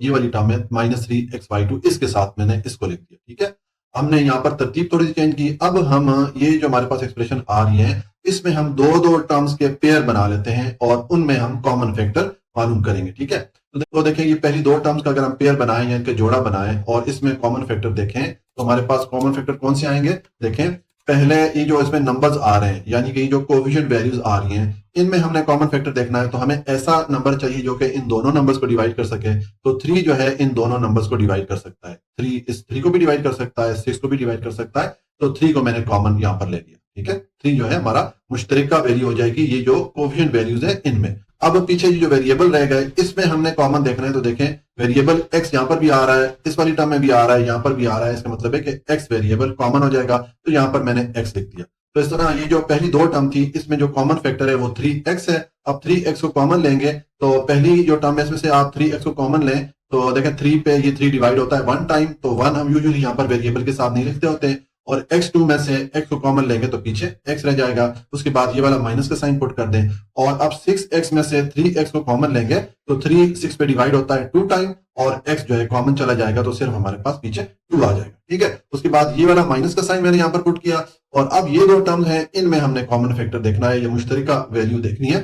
ये वाली टर्म है -3xy2, इसके साथ मैंने इसको लिख दिया। ठीक है, हमने यहाँ पर तरतीब थोड़ी सी चेंज की। अब हम ये जो हमारे पास एक्सप्रेशन आ रही है इसमें हम दो टर्म्स के पेयर बना लेते हैं और उनमें हम कॉमन फैक्टर मालूम करेंगे। ठीक है, तो देखें ये पहली दो टर्म्स का अगर हम पेयर बनाएं या इनके जोड़ा बनाएं और इसमें कॉमन फैक्टर देखें तो हमारे पास कॉमन फैक्टर कौन से आएंगे। देखें पहले ये जो इसमें नंबर्स आ रहे हैं, यानी कि ये जो कोएफिशिएंट वैल्यूज आ रही हैं, इनमें हमने कॉमन फैक्टर देखना है, तो हमें ऐसा नंबर चाहिए जो कि इन दोनों नंबर्स को डिवाइड कर सके। तो 3 जो है इन दोनों नंबर्स को डिवाइड कर सकता है, 3 इस 3 को भी डिवाइड कर सकता है, 6 को भी डिवाइड कर सकता है। तो 3 को मैंने कॉमन यहां पर ले लिया। ठीक है, 3 जो है हमारा मुश्तरका वैल्यू हो जाएगी ये जो कोएफिशिएंट वैल्यूज है इनमें। अब पीछे जो वेरिएबल रह गए इसमें हमने कॉमन देखना है, तो देखें वेरिएबल x यहाँ पर भी आ रहा है, इस वाली टर्म में भी आ रहा है, यहाँ पर भी आ रहा है, इसका मतलब है कि x वेरिएबल कॉमन हो जाएगा, तो यहाँ पर मैंने x लिख दिया। तो इस तरह ये जो पहली दो टर्म थी इसमें जो कॉमन फैक्टर है वो 3x है। अब 3x को कॉमन लेंगे तो पहली जो टर्म है इसमें से आप 3x को कॉमन लें तो देखें 3 पे ये 3 डिवाइड होता है 1 टाइम, तो 1 हम यूजुअली यहाँ पर वेरिएबल के साथ नहीं लिखते होते हैं, और x2 में से x को कॉमन लेंगे तो पीछे x रह जाएगा। उसके बाद ये वाला माइनस का साइन पुट कर दें, और अब 6x में से 3x को कॉमन लेंगे तो 3 6 पे डिवाइड होता है 2 टाइम, और x जो है कॉमन चला जाएगा तो सिर्फ हमारे पास पीछे 2 आ जाएगा। ठीक है, उसके बाद ये वाला माइनस का साइन मैंने यहाँ पर पुट किया, और अब ये दो टर्म्स हैं इनमें हमने कॉमन फैक्टर देखना है या मुश्तरका वैल्यू देखनी है।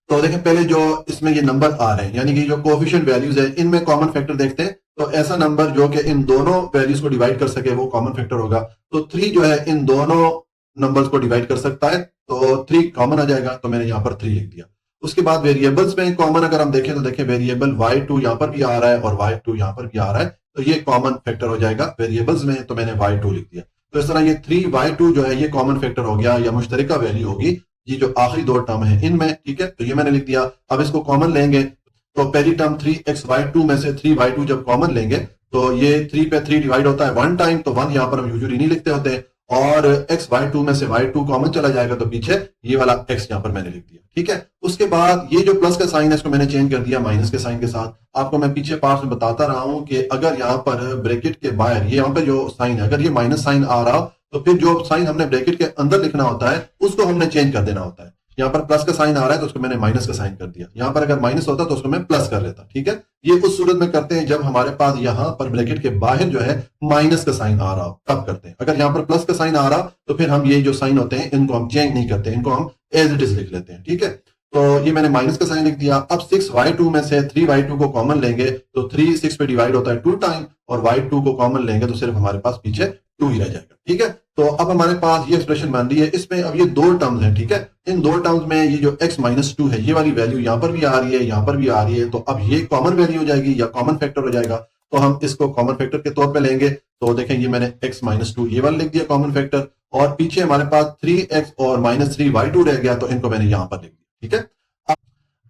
तो देखें पहले जो इसमें ये नंबर आ रहे हैं, यानी कि जो कोएफिशिएंट वैल्यूज है इनमें कॉमन फैक्टर देखते हैं, तो ऐसा नंबर जो कि इन दोनों वैल्यूज को डिवाइड कर सके वो कॉमन फैक्टर होगा। तो 3 जो है इन दोनों नंबर्स को डिवाइड कर सकता है, तो 3 कॉमन आ जाएगा, तो मैंने यहाँ पर 3 लिख दिया। उसके बाद वेरिएबल्स में कॉमन अगर हम देखें तो देखें वेरिएबल y2 यहाँ पर भी आ रहा है और y2 यहाँ पर भी आ रहा है, तो ये कॉमन फैक्टर हो जाएगा वेरिएबल्स में, तो मैंने y2 लिख दिया। तो इस तरह ये 3y2 जो है ये कॉमन फैक्टर हो गया या मुश्तरका वैल्यू होगी ये जो आखिरी दो टर्म है इनमें। ठीक है, तो ये मैंने लिख दिया। अब इसको कॉमन लेंगे तो पहली टर्म 3xy2 में से 3y2 जब कॉमन लेंगे तो ये 3 पे 3 डिवाइड होता है 1 टाइम, तो 1 यहाँ पर हम यूजुअली नहीं लिखते होते, और xy2 में से y2 कॉमन चला जाएगा तो पीछे ये वाला x यहाँ पर मैंने लिख दिया। ठीक है, उसके बाद ये जो प्लस का साइन है इसको मैंने चेंज कर दिया माइनस के साइन के साथ। आपको मैं पीछे पार्ट में बताता रहा हूं कि अगर यहाँ पर ब्रैकेट के बाहर ये यहाँ पर जो साइन है अगर ये माइनस साइन आ रहा तो फिर जो साइन हमने ब्रैकेट के अंदर लिखना होता है उसको हमने चेंज कर देना होता है। यहाँ पर प्लस का साइन आ रहा है तो उसको मैंने माइनस का साइन कर दिया, यहाँ पर अगर माइनस होता तो उसको मैं प्लस कर लेता। ठीक है, ये उस सूरत में करते हैं जब हमारे पास यहाँ पर ब्रैकेट के बाहर जो है माइनस का साइन आ रहा हो तब करते हैं। अगर यहाँ पर प्लस का साइन आ रहा तो फिर हम ये जो साइन होते हैं इनको हम चेंज नहीं करते, इनको हम एज इट इज लिख लेते हैं। ठीक है, तो ये मैंने माइनस का साइन लिख दिया। अब 6y2 में से 3y2 को कॉमन लेंगे तो 3 6 पे डिवाइड होता है 2 टाइम, और y2 को कॉमन लेंगे तो सिर्फ हमारे पास पीछे 2 ही रह जाएगा। ठीक है, तो अब हमारे पास ये एक्सप्रेशन बन रही है, इसमें अब ये दो टर्म्स हैं। ठीक है, इन दो टर्म्स में ये जो x -2 है ये वाली वैल्यू यहाँ पर भी आ रही है, यहाँ पर भी आ रही है, तो अब ये कॉमन वैल्यू हो जाएगी या कॉमन फैक्टर हो जाएगा। तो हम इसको कॉमन फैक्टर के तौर पे लेंगे, तो देखें ये मैंने x -2 ये वाला लिख दिया कॉमन फैक्टर, और पीछे हमारे पास 3x और -3y2 रह गया, तो इनको मैंने यहां पर लिख दिया। ठीक है,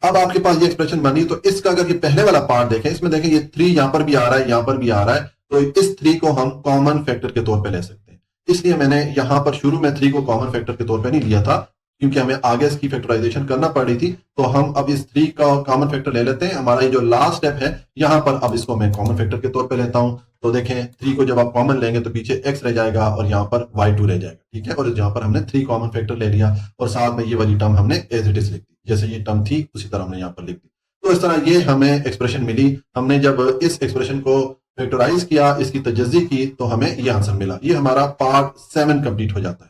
अब आपके पास ये एक्सप्रेशन बनी, तो इसका अगर ये पहले वाला पार्ट देखें, इसमें देखें ये 3 यहां पर भी आ रहा है, यहां पर भी आ रहा है, तो इस 3 को हम कॉमन फैक्टर के तौर पे ले सकते हैं। इसलिए मैंने यहां पर शुरू में 3 को कॉमन फैक्टर के तौर पे नहीं लिया था, क्योंकि हमें आगे इसकी फैक्टराइजेशन करना पड़ रही थी। तो हम अब इस 3 का कॉमन फैक्टर ले लेते हैं। हमारा ये जो लास्ट स्टेप है, यहां पर अब इसको मैं कॉमन फैक्टर के तौर पे लेता हूं। तो देखें 3 को जब आप कॉमन लेंगे तो पीछे x रह जाएगा और यहाँ पर y2 रह जाएगा। ठीक है, और जहां पर हमने 3 कॉमन फैक्टर ले लिया और साथ में ये वाली टर्म हमने एज इट इज लिख दी, जैसे ये टर्म थी उसी तरह हमने यहाँ पर लिख दी। तो इस तरह ये हमें एक्सप्रेशन मिली। हमने जब इस एक्सप्रेशन को फैक्टराइज किया, इसकी तजज़ी की, तो हमें ये आंसर मिला। ये हमारा पार्ट 7 कंप्लीट हो जाता है।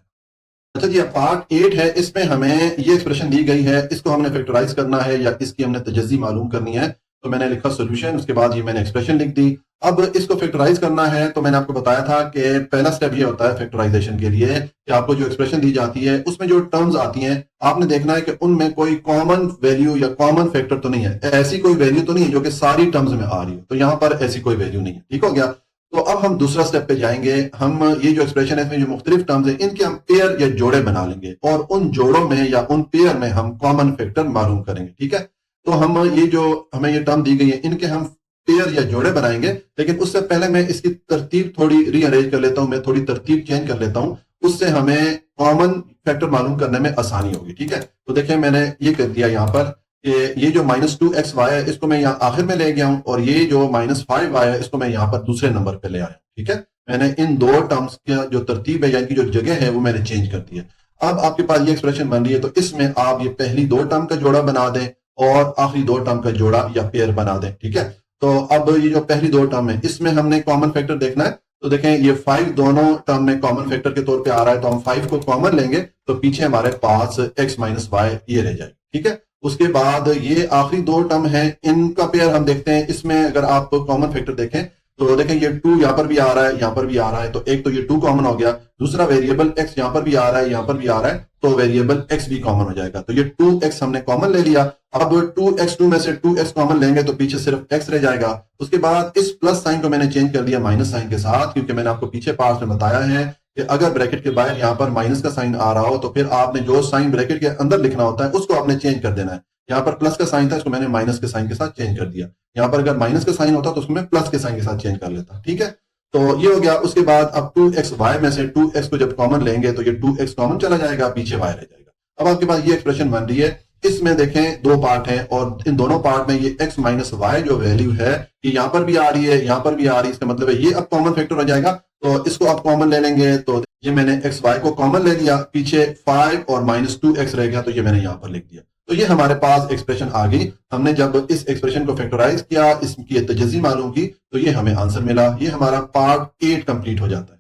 अच्छा जी, अब पार्ट 8 है, इसमें हमें ये एक्सप्रेशन दी गई है, इसको हमने फैक्टराइज करना है या इसकी हमने तजज़ी मालूम करनी है। तो मैंने लिखा सोल्यूशन, उसके बाद ये मैंने एक्सप्रेशन लिख दी। अब इसको फैक्टराइज करना है, तो मैंने आपको बताया था कि पहला स्टेप ये होता है फैक्टराइजेशन के लिए कि आपको जो एक्सप्रेशन दी जाती है उसमें जो टर्म्स आती हैं, आपने देखना है कि उनमें कोई कॉमन वैल्यू या कॉमन फैक्टर तो नहीं है, ऐसी कोई वैल्यू तो नहीं है जो कि सारी टर्म्स में आ रही हो। तो यहां पर ऐसी कोई वैल्यू नहीं है। ठीक हो गया। तो अब हम दूसरा स्टेप पे जाएंगे। हम ये जो एक्सप्रेशन है, इसमें जो मुख्तलिफ टर्म्स है, इनके हम पेयर या जोड़े बना लेंगे और उन जोड़ों में या उन पेयर में हम कॉमन फैक्टर मालूम करेंगे। ठीक है, तो हम ये जो हमें ये टर्म दी गई है, इनके हम पेयर या जोड़े बनाएंगे। लेकिन उससे पहले मैं इसकी तरतीब थोड़ी रीअरेंज कर लेता हूं, मैं थोड़ी तरतीब चेंज कर लेता हूं, उससे हमें कॉमन फैक्टर मालूम करने में आसानी होगी। ठीक है, तो देखिए मैंने ये कर दिया यहाँ पर कि ये जो -2xy है, इसको मैं यहाँ आखिर में ले गया हूं, और ये जो -5y है, इसको मैं यहाँ पर दूसरे नंबर पे ले आया। ठीक है, मैंने इन दो टर्म्स का जो तरतीब है या इनकी जो जगह है वो मैंने चेंज कर दी है। अब आपके पास ये एक्सप्रेशन बन रही है, तो इसमें आप ये पहली दो टर्म का जोड़ा बना दें और आखिरी दो टर्म का जोड़ा या पेयर बना दें। ठीक है, तो अब ये जो पहली दो टर्म है, इसमें हमने कॉमन फैक्टर देखना है। तो देखें ये 5 दोनों टर्म में कॉमन फैक्टर के तौर पे आ रहा है, तो हम 5 को कॉमन लेंगे तो पीछे हमारे पास x - y ये रह जाएगा। ठीक है, उसके बाद ये आखिरी दो टर्म है, इनका पेयर हम देखते हैं। इसमें अगर आप कॉमन फैक्टर देखें तो देखें ये 2 यहां पर भी आ रहा है, यहां पर भी आ रहा है, तो एक तो ये 2 कॉमन हो गया, दूसरा वेरिएबल x यहां पर भी आ रहा है, यहां पर भी आ रहा है, तो वेरिएबल x भी कॉमन हो जाएगा। तो ये 2x हमने कॉमन ले लिया। अब 2x2 में से 2x कॉमन लेंगे तो पीछे सिर्फ x रह जाएगा। उसके बाद इस प्लस साइन को मैंने चेंज कर दिया माइनस साइन के साथ, क्योंकि मैंने आपको पीछे पार्ट में बताया है कि अगर ब्रैकेट के बाहर यहाँ पर माइनस का साइन आ रहा हो तो फिर आपने जो साइन ब्रैकेट के अंदर लिखना होता है उसको आपने चेंज कर देना है। यहाँ पर प्लस का साइन था, इसको मैंने माइनस के साइन के साथ चेंज कर दिया। यहाँ पर अगर माइनस का साइन होता तो उसको मैं प्लस के साइन के साथ चेंज कर लेता। ठीक है, तो ये हो गया। उसके बाद अब 2xy में से 2x को जब कॉमन लेंगे तो ये 2x कॉमन चला जाएगा, पीछे y रह जाएगा। अब आपके पास ये एक्सप्रेशन बन रही है। इसमें देखें दो पार्ट हैं और इन दोनों पार्ट में ये x - y जो वैल्यू है ये यहाँ पर भी आ रही है, यहाँ पर भी आ रही है। इसका मतलब है ये अब कॉमन फैक्टर हो जाएगा, तो इसको आप कॉमन ले लेंगे। तो ये मैंने xy को कॉमन ले लिया, पीछे 5 और -2x रह गया, तो ये मैंने यहाँ पर लिख दिया। तो ये हमारे पास एक्सप्रेशन आ गई। हमने जब इस एक्सप्रेशन को फैक्टराइज किया, इसकी तजज़ी मालूम की, तो ये हमें आंसर मिला। ये हमारा पार्ट 8 कंप्लीट हो जाता है।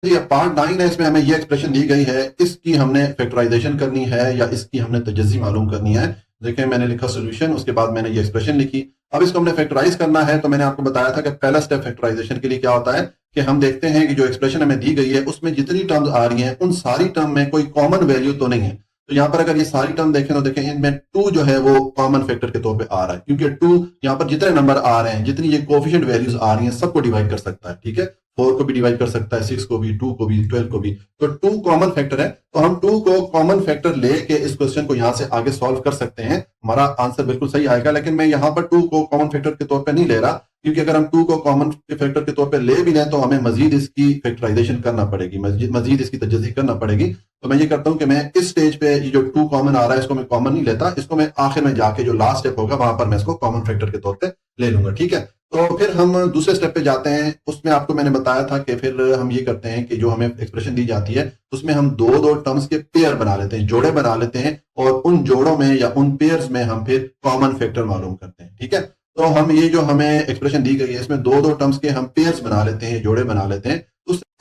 ये पार्ट 9 है, इसमें हमें ये एक्सप्रेशन दी गई है, इसकी हमने फैक्टराइजेशन करनी है या इसकी हमने तजज़ी मालूम करनी है। देखें मैंने लिखा सोल्यूशन, उसके बाद मैंने ये एक्सप्रेशन लिखी। अब इसको हमने फैक्टराइज करना है, तो मैंने आपको बताया था कि पहला स्टेप फैक्टराइजेशन के लिए क्या होता है कि हम देखते हैं कि जो एक्सप्रेशन हमें दी गई है उसमें जितनी टर्म्स आ रही हैं उन सारी टर्म में कोई कॉमन वैल्यू तो नहीं है। तो यहाँ पर अगर ये सारी टर्म देखें तो देखें इनमें 2 जो है वो कॉमन फैक्टर के तौर पे आ रहा है, क्योंकि 2 यहाँ पर जितने नंबर आ रहे हैं, जितनी ये कोएफिशिएंट वैल्यूज आ रही हैं, सबको डिवाइड कर सकता है। ठीक है, 4 को भी डिवाइड कर सकता है, 6 को भी, 2 को भी, 12 को भी। तो 2 कॉमन फैक्टर है, तो हम 2 को कॉमन फैक्टर लेके इस क्वेश्चन को यहाँ से आगे सॉल्व कर सकते हैं। हमारा आंसर बिल्कुल सही आएगा। लेकिन मैं यहाँ पर 2 को कॉमन फैक्टर के तौर पे नहीं ले रहा, क्योंकि अगर हम 2 को कॉमन फैक्टर के तौर पे ले भी लें तो हमें मजीद इसकी फैक्टराइजेशन करना पड़ेगी, मजीद इसकी तजज़ी करना पड़ेगी। तो मैं ये करता हूं कि मैं इस स्टेज पे ये जो 2 कॉमन आ रहा है इसको मैं कॉमन नहीं लेता, इसको मैं आखिर में जाके जो लास्ट स्टेप होगा वहां पर मैं इसको कॉमन फैक्टर के तौर पे ले लूंगा। ठीक है, तो फिर हम दूसरे स्टेप पे जाते हैं। उसमें आपको मैंने बताया था कि फिर हम ये करते हैं कि जो हमें एक्सप्रेशन दी जाती है उसमें हम दो टर्म्स के पेयर बना लेते हैं, जोड़े बना लेते हैं, और उन जोड़ों में या उन पेयर्स में हम फिर कॉमन फैक्टर मालूम करते हैं। ठीक है, तो हम ये जो हमें एक्सप्रेशन दी गई है इसमें दो टर्म्स के हम पेयर्स बना लेते हैं, जोड़े बना लेते हैं।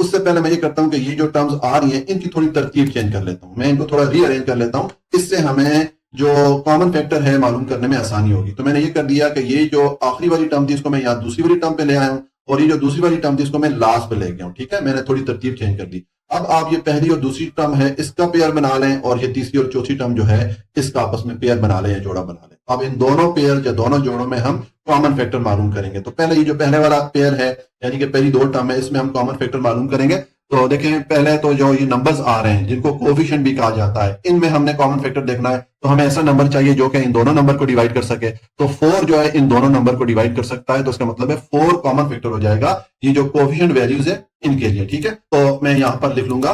उससे पहले मैं ये करता हूं कि ये जो टर्म्स आ रही हैं इनकी थोड़ी तरतीब चेंज कर लेता हूं, मैं इनको थोड़ा रीअरेंज कर लेता हूं, इससे हमें जो कॉमन फैक्टर है मालूम करने में आसानी होगी। तो मैंने ये कर दिया कि ये जो आखिरी वाली टर्म थी इसको मैं यहाँ दूसरी वाली टर्म पे ले आया हूँ, और ये जो दूसरी वाली टर्म थी इसको मैं लास्ट पे ले गया हूँ। ठीक है, मैंने थोड़ी तरतीब चेंज कर दी। अब आप ये पहली और दूसरी टर्म है इसका पेयर बना लें, और ये तीसरी और चौथी टर्म जो है इसका आपस में पेयर बना लें या जोड़ा बना लें। अब इन दोनों पेयर या दोनों जोड़ों में हम कॉमन फैक्टर मालूम करेंगे। तो पहले ये जो पहले वाला पेयर है यानी कि पहली दो टर्म है इसमें हम कॉमन फैक्टर मालूम करेंगे। तो देखें, पहले तो जो ये नंबर्स आ रहे हैं जिनको कोफिशिएंट भी कहा जाता है, इनमें हमने कॉमन फैक्टर देखना है, तो हमें ऐसा नंबर चाहिए जो कि इन दोनों नंबर को डिवाइड कर सके। तो 4 जो है इन दोनों नंबर को डिवाइड कर सकता है, तो इसका मतलब है 4 कॉमन फैक्टर हो जाएगा ये जो कोफिशिएंट वैल्यूज है इनके लिए। ठीक है, तो मैं यहां पर लिख लूंगा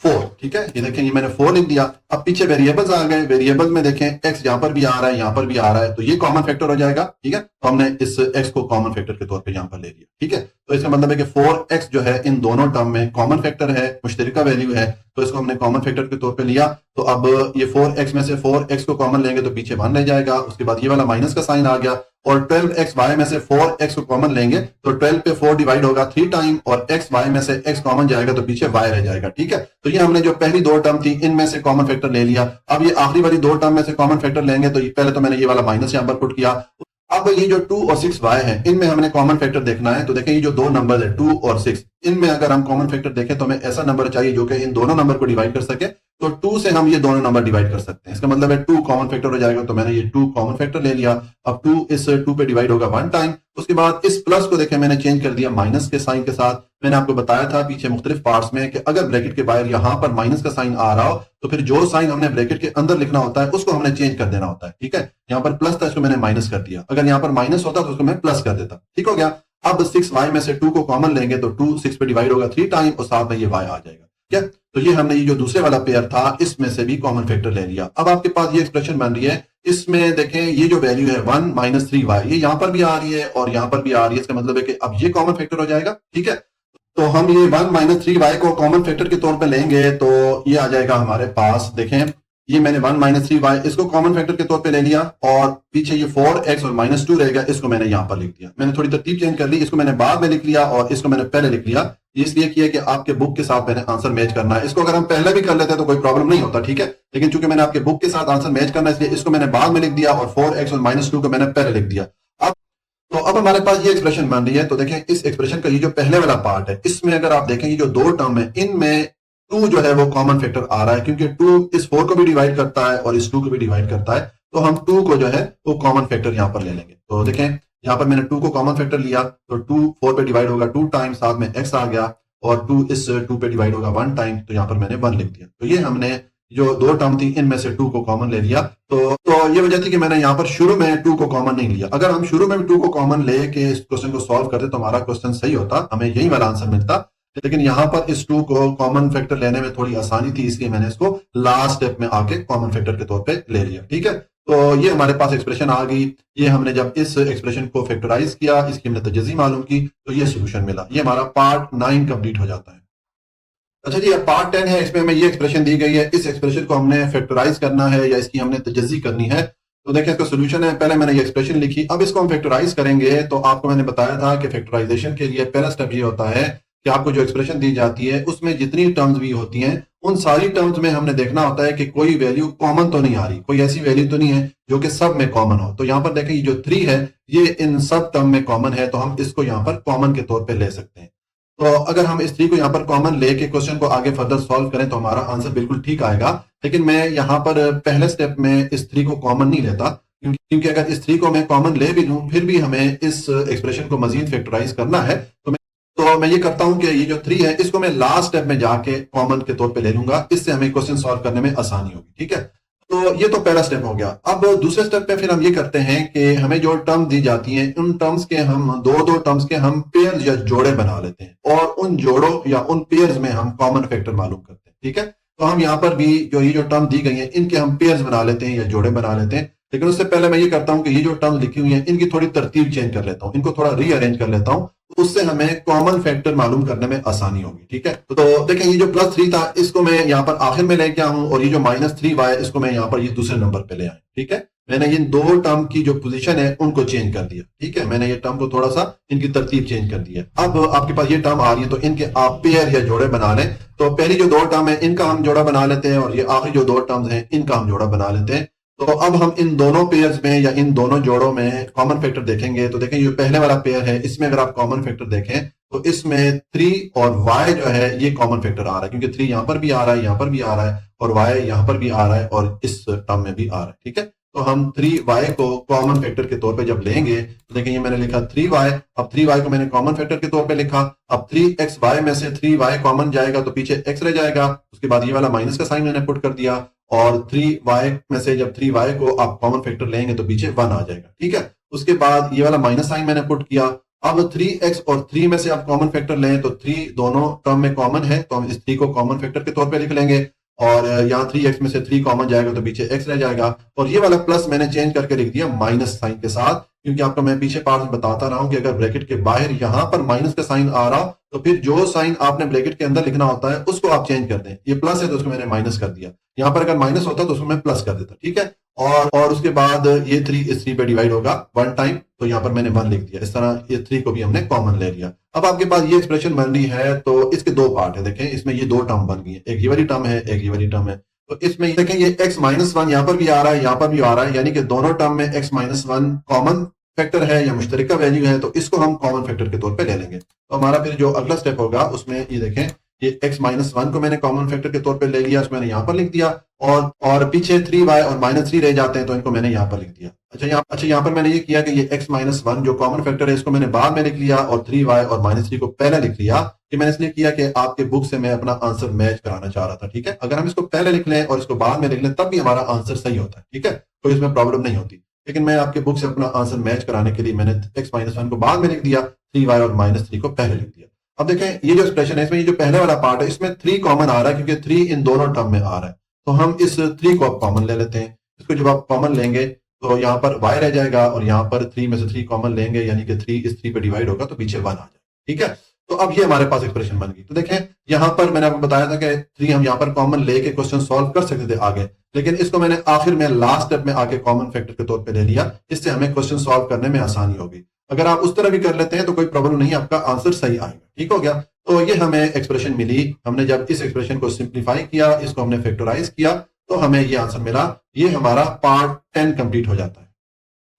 4। ठीक है, ये देखें, ये मैंने 4 लिख दिया। अब पीछे वेरिएबल्स आ गए, वेरिएबल में देखें एक्स यहां पर भी आ रहा है, यहां पर भी आ रहा है, तो ये कॉमन फैक्टर हो जाएगा। ठीक है, तो हमने इस एक्स को कॉमन फैक्टर के तौर पे यहां पर ले लिया। ठीक है, तो इसका मतलब है कि 4x जो है इन दोनों टर्म में कॉमन फैक्टर है, मुश्तरका वैल्यू है, तो इसको हमने कॉमन फैक्टर के तौर पे लिया। तो अब ये 4x में से 4x को कॉमन लेंगे तो पीछे 1 रह जाएगा, उसके बाद ये वाला माइनस का साइन आ गया, और 12x y में से 4x को कॉमन लेंगे तो 12 पे 4 डिवाइड होगा 3 टाइम, और x y में से x कॉमन जाएगा तो पीछे y रह जाएगा। ठीक है, तो ये हमने जो पहली दो टर्म थी इनमें से कॉमन फैक्टर ले लिया। अब ये आखिरी वाली दो टर्म में से कॉमन फैक्टर लेंगे, तो पहले तो मैंने ये वाला माइनस यहां पर पुट किया। अब ये जो 2 और 6y है इनमें हमने कॉमन फैक्टर देखना है। तो देखें, ये जो दो नंबर है 2 और 6, इनमें अगर हम कॉमन फैक्टर देखें तो हमें ऐसा नंबर चाहिए जो कि इन दोनों नंबर को डिवाइड कर सके। तो 2 से हम ये दोनों नंबर डिवाइड कर सकते हैं, इसका मतलब है 2 कॉमन फैक्टर हो जाएगा, तो मैंने ये 2 कॉमन फैक्टर ले लिया। अब 2 इस 2 पे डिवाइड होगा 1 टाइम, उसके बाद इस प्लस को देखें मैंने चेंज कर दिया माइनस के साइन के साथ। मैंने आपको बताया था पीछे मुख्तलिफ पार्ट्स में कि अगर ब्रैकेट के बाहर यहां पर माइनस का साइन आ रहा हो तो फिर जो साइन हमने ब्रैकेट के अंदर लिखना होता है उसको हमने चेंज कर देना होता है। ठीक है, यहां पर प्लस था, इसको मैंने माइनस कर दिया, अगर यहां पर माइनस होता तो उसको मैं प्लस कर देता। ठीक हो गया। अब 6y में से 2 को कॉमन लेंगे तो 2 6 पे डिवाइड होगा 3 टाइम, और साथ में ये y आ जाएगा। क्या, तो ये हमने ये जो दूसरे वाला पेयर था इसमें से भी कॉमन फैक्टर ले लिया। अब आपके पास ये एक्सप्रेशन बन रही है, इसमें देखें ये जो वैल्यू है 1 माइनस 3y, ये यहां पर भी आ रही है और यहां पर भी आ रही है, इसका मतलब है कि अब ये कॉमन फैक्टर हो जाएगा। ठीक है, तो हम ये 1 माइनस 3y को कॉमन फैक्टर के तौर पे लेंगे तो ये आ जाएगा हमारे पास। देखें, ये मैंने 1 माइनस 3y इसको कॉमन फैक्टर के तौर पे ले लिया, और पीछे ये 4x और माइनस 2 रहेगा, इसको मैंने यहां पर लिख दिया। मैंने थोड़ी तरतीब चेंज कर ली, इसको मैंने बाद में लिख लिया और इसको मैंने पहले लिख लिया। इसलिए किया कि आपके बुक के साथ मैंने आंसर मैच करना है। इसको अगर हम पहले भी कर लेते हैं तो कोई प्रॉब्लम नहीं होता। ठीक है, लेकिन चूंकि मैंने आपके बुक के साथ आंसर मैच करना है इसलिए इसको मैंने बाद में लिख दिया, और 4x और माइनस 2 को मैंने पहले लिख दिया। तो अब हमारे पास ये एक्सप्रेशन बन रही है। तो देखें, इस एक्सप्रेशन का ये जो पहले वाला पार्ट है इसमें अगर आप देखें ये जो दो टर्म है इनमें 2 जो है वो कॉमन फैक्टर आ रहा है, क्योंकि 2 इस 4 को भी डिवाइड करता है और इस 2 को भी डिवाइड करता है, तो हम 2 को जो है वो कॉमन फैक्टर यहां पर ले लेंगे। तो देखें, यहां पर मैंने 2 को कॉमन फैक्टर लिया, तो 2 4 पे डिवाइड होगा 2 टाइम, साथ में x आ गया, और 2 इस 2 पे डिवाइड होगा 1 टाइम, तो यहां पर मैंने 1 लिख दिया। तो ये हमने जो दो टर्म थी इनमें से 2 को कॉमन ले लिया। तो ये वजह थी कि मैंने यहां पर शुरू में 2 को कॉमन नहीं लिया। अगर हम शुरू में भी 2 को कॉमन लेके इस क्वेश्चन को सॉल्व करते तो हमारा क्वेश्चन सही होता, हमें यही वाला आंसर मिलता। लेकिन यहां पर इस 2 को कॉमन फैक्टर लेने में थोड़ी आसानी थी, इसलिए मैंने इसको लास्ट स्टेप में आके कॉमन फैक्टर के तौर पे ले लिया। ठीक है, तो ये हमारे पास एक्सप्रेशन आ गई। ये हमने जब इस एक्सप्रेशन को फैक्टराइज किया, इसकी हमने तजज़ी मालूम की, तो ये सोल्यूशन मिला। ये हमारा पार्ट 9 कंप्लीट हो जाता है। अच्छा जी, अब पार्ट 10 है, इसमें हमें ये एक्सप्रेशन दी गई है, इस एक्सप्रेशन को हमने फैक्टराइज करना है या इसकी हमने तजज़ी करनी है। तो देखिए, इसका सोल्यूशन है, पहले मैंने ये एक्सप्रेशन लिखी, अब इसको हम फैक्टराइज करेंगे। तो आपको मैंने बताया था कि फैक्टराइजेशन के लिए पहला स्टेप ये होता है कि आपको जो एक्सप्रेशन दी जाती है उसमें जितनी टर्म्स भी होती हैं उन सारी टर्म्स में हमने देखना होता है कि कोई वैल्यू कॉमन तो नहीं आ रही, कोई ऐसी वैल्यू तो नहीं है जो कि सब में कॉमन हो। तो यहां पर देखें, ये जो 3 है ये इन सब टर्म में कॉमन है, तो हम इसको यहां पर कॉमन के तौर पर ले सकते हैं। तो अगर हम इस 3 को यहाँ पर कॉमन लेके क्वेश्चन को आगे फर्दर सॉल्व करें तो हमारा आंसर बिल्कुल ठीक आएगा। लेकिन मैं यहाँ पर पहले स्टेप में इस 3 को कॉमन नहीं लेता, क्योंकि अगर इस 3 को मैं कॉमन ले भी लूं फिर भी हमें इस एक्सप्रेशन को मजीद फैक्टराइज करना है। तो मैं ये करता हूं कि ये जो 3 है इसको मैं लास्ट स्टेप में जाके कॉमन के तौर पे ले लूंगा, इससे हमें क्वेश्चन सॉल्व करने में आसानी होगी। ठीक है, तो ये तो पहला स्टेप हो गया। अब दूसरे स्टेप पे फिर हम ये करते हैं कि हमें जो टर्म दी जाती हैं उन टर्म्स के हम दो टर्म्स के हम पेयर या जोड़े बना लेते हैं, और उन जोड़ों या उन पेयर्स में हम कॉमन फैक्टर मालूम करते हैं। ठीक है, तो हम यहाँ पर भी जो ये जो टर्म दी गई है इनके हम पेयर्स बना लेते हैं या जोड़े बना लेते हैं। लेकिन उससे पहले मैं ये करता हूं कि ये जो टर्म लिखी हुई है इनकी थोड़ी तरतीब चेंज कर लेता हूं, इनको थोड़ा रीअरेंज कर लेता हूं, उससे हमें कॉमन फैक्टर मालूम करने में आसानी होगी। ठीक है, तो देखें, ये जो +3 था इसको मैं यहाँ पर आखिर में लेके आऊं, और ये जो -3y इसको मैं यहाँ पर ये दूसरे नंबर पे ले आऊं। ठीक है, मैंने इन दो टर्म की जो पोजीशन है उनको चेंज कर दिया। ठीक है, मैंने ये टर्म को थोड़ा सा इनकी तरतीब चेंज कर दी है। अब आपके पास ये टर्म आ रही है तो इनके आप पेयर या जोड़े बना लें। तो पहली जो दो टर्म है इनका हम जोड़ा बना लेते हैं, और ये आखिरी जो दो टर्म्स हैं इनका हम जोड़ा बना लेते हैं। तो अब हम इन दोनों पेयर्स में या इन दोनों जोड़ों में कॉमन फैक्टर देखेंगे। तो देखें, ये पहले वाला पेयर है, इसमें अगर आप कॉमन फैक्टर देखें तो इसमें 3 और y जो है ये कॉमन फैक्टर आ रहा है, क्योंकि 3 यहां पर भी आ रहा है, यहां पर भी आ रहा है, और y यहां पर भी आ रहा है और इस टर्म में भी आ रहा है। ठीक है, तो हम 3y को कॉमन फैक्टर के तौर पे जब लेंगे तो देखें ये मैंने लिखा 3y, अब 3y को मैंने कॉमन फैक्टर के तौर पे लिखा। अब 3xy में से 3y कॉमन जाएगा तो पीछे x रह जाएगा, उसके बाद ये वाला माइनस का साइन मैंने पुट कर दिया, और 3y में से जब 3y को आप कॉमन फैक्टर लेंगे तो पीछे 1 आ जाएगा, ठीक है। उसके बाद ये वाला माइनस साइन मैंने पुट किया। अब 3x और 3 में से आप कॉमन फैक्टर लें तो 3 दोनों टर्म में कॉमन है, तो हम इस 3 को कॉमन फैक्टर के तौर पे लिख लेंगे, और यहाँ 3x में से 3 कॉमन जाएगा तो पीछे x रह जाएगा, और ये वाला प्लस मैंने चेंज करके लिख दिया माइनस साइन के साथ, क्योंकि आपको मैं पीछे पार्ट में बताता रहा हूं कि अगर ब्रैकेट के बाहर यहां पर माइनस का साइन आ रहा हो तो फिर जो साइन आपने ब्रैकेट के अंदर लिखना होता है उसको आप चेंज कर दें। ये प्लस है तो उसको मैंने माइनस कर दिया, यहां पर अगर माइनस होता तो उसको मैं प्लस कर देता, ठीक है। और उसके बाद ये 3 इस 3 पे डिवाइड होगा 1 टाइम, तो यहाँ पर मैंने 1 लिख दिया। इस तरह ये 3 को भी हमने कॉमन ले लिया। अब आपके पास ये एक्सप्रेशन बन रही है तो इसके दो पार्ट है, देखें इसमें ये दो टर्म बन गई है, एक ये वाली टर्म है, एक ये वाली टर्म है। तो इसमें देखें ये x माइनस 1 यहाँ पर भी आ रहा है, यहाँ पर भी आ रहा है, यानी कि दोनों टर्म में x माइनस 1 कॉमन फैक्टर है या मुश्तरका वैल्यू है, तो इसको हम कॉमन फैक्टर के तौर पे ले लेंगे। तो हमारा फिर जो अगला स्टेप होगा उसमें ये देखें ये x माइनस 1 को मैंने कॉमन फैक्टर के तौर पे ले लिया, उसको मैंने यहाँ पर लिख दिया, और पीछे 3y और माइनस 3 रह जाते हैं तो इनको मैंने यहाँ पर लिख दिया। अच्छा यहाँ पर मैंने ये किया कि ये x माइनस 1 जो कॉमन फैक्टर है इसको मैंने बाद में लिख लिया, और 3y और माइनस 3 को पहले लिख लिया। कि मैंने इसलिए किया कि आपके बुक से मैं अपना आंसर मैच कराना चाह रहा था, ठीक है। अगर हम इसको पहले लिख लें और इसको बाद में लिख लें तब भी हमारा आंसर सही होता है, ठीक है, कोई इसमें प्रॉब्लम नहीं होती। लेकिन मैं आपके बुक से अपना आंसर मैच कराने के लिए मैंने x माइनस 1 को बाद में लिख दिया, 3y और माइनस 3 को पहले लिख दिया। अब देखें ये जो एक्सप्रेशन है इसमें ये जो पहले वाला पार्ट है इसमें 3 कॉमन आ रहा है, क्योंकि 3 इन दोनों टर्म में आ रहा है, तो हम इस 3 को अब कॉमन ले लेते हैं। इसको जब आप कॉमन लेंगे तो यहाँ पर y रह जाएगा, और यहाँ पर 3 में से 3 कॉमन लेंगे यानी कि 3 इस 3 पे डिवाइड होगा तो पीछे 1 आ जाएगा, ठीक है। तो अब ये हमारे पास एक्सप्रेशन बन गई। तो देखें यहाँ पर मैंने आपको बताया था कि 3 हम यहाँ पर कॉमन लेके क्वेश्चन सॉल्व कर सकते थे आगे, लेकिन इसको मैंने आखिर में लास्ट स्टेप में आके कॉमन फैक्टर के तौर पे ले लिया, इससे हमें क्वेश्चन सॉल्व करने में आसानी होगी। अगर आप उस तरह भी कर लेते हैं तो कोई प्रॉब्लम नहीं, आपका आंसर सही आएगा, ठीक हो गया। तो ये हमें एक्सप्रेशन मिली, हमने जब इस एक्सप्रेशन को सिंप्लीफाई किया, इसको हमने फैक्टराइज किया तो हमें ये आंसर मिला। ये हमारा पार्ट 10 कंप्लीट हो जाता है।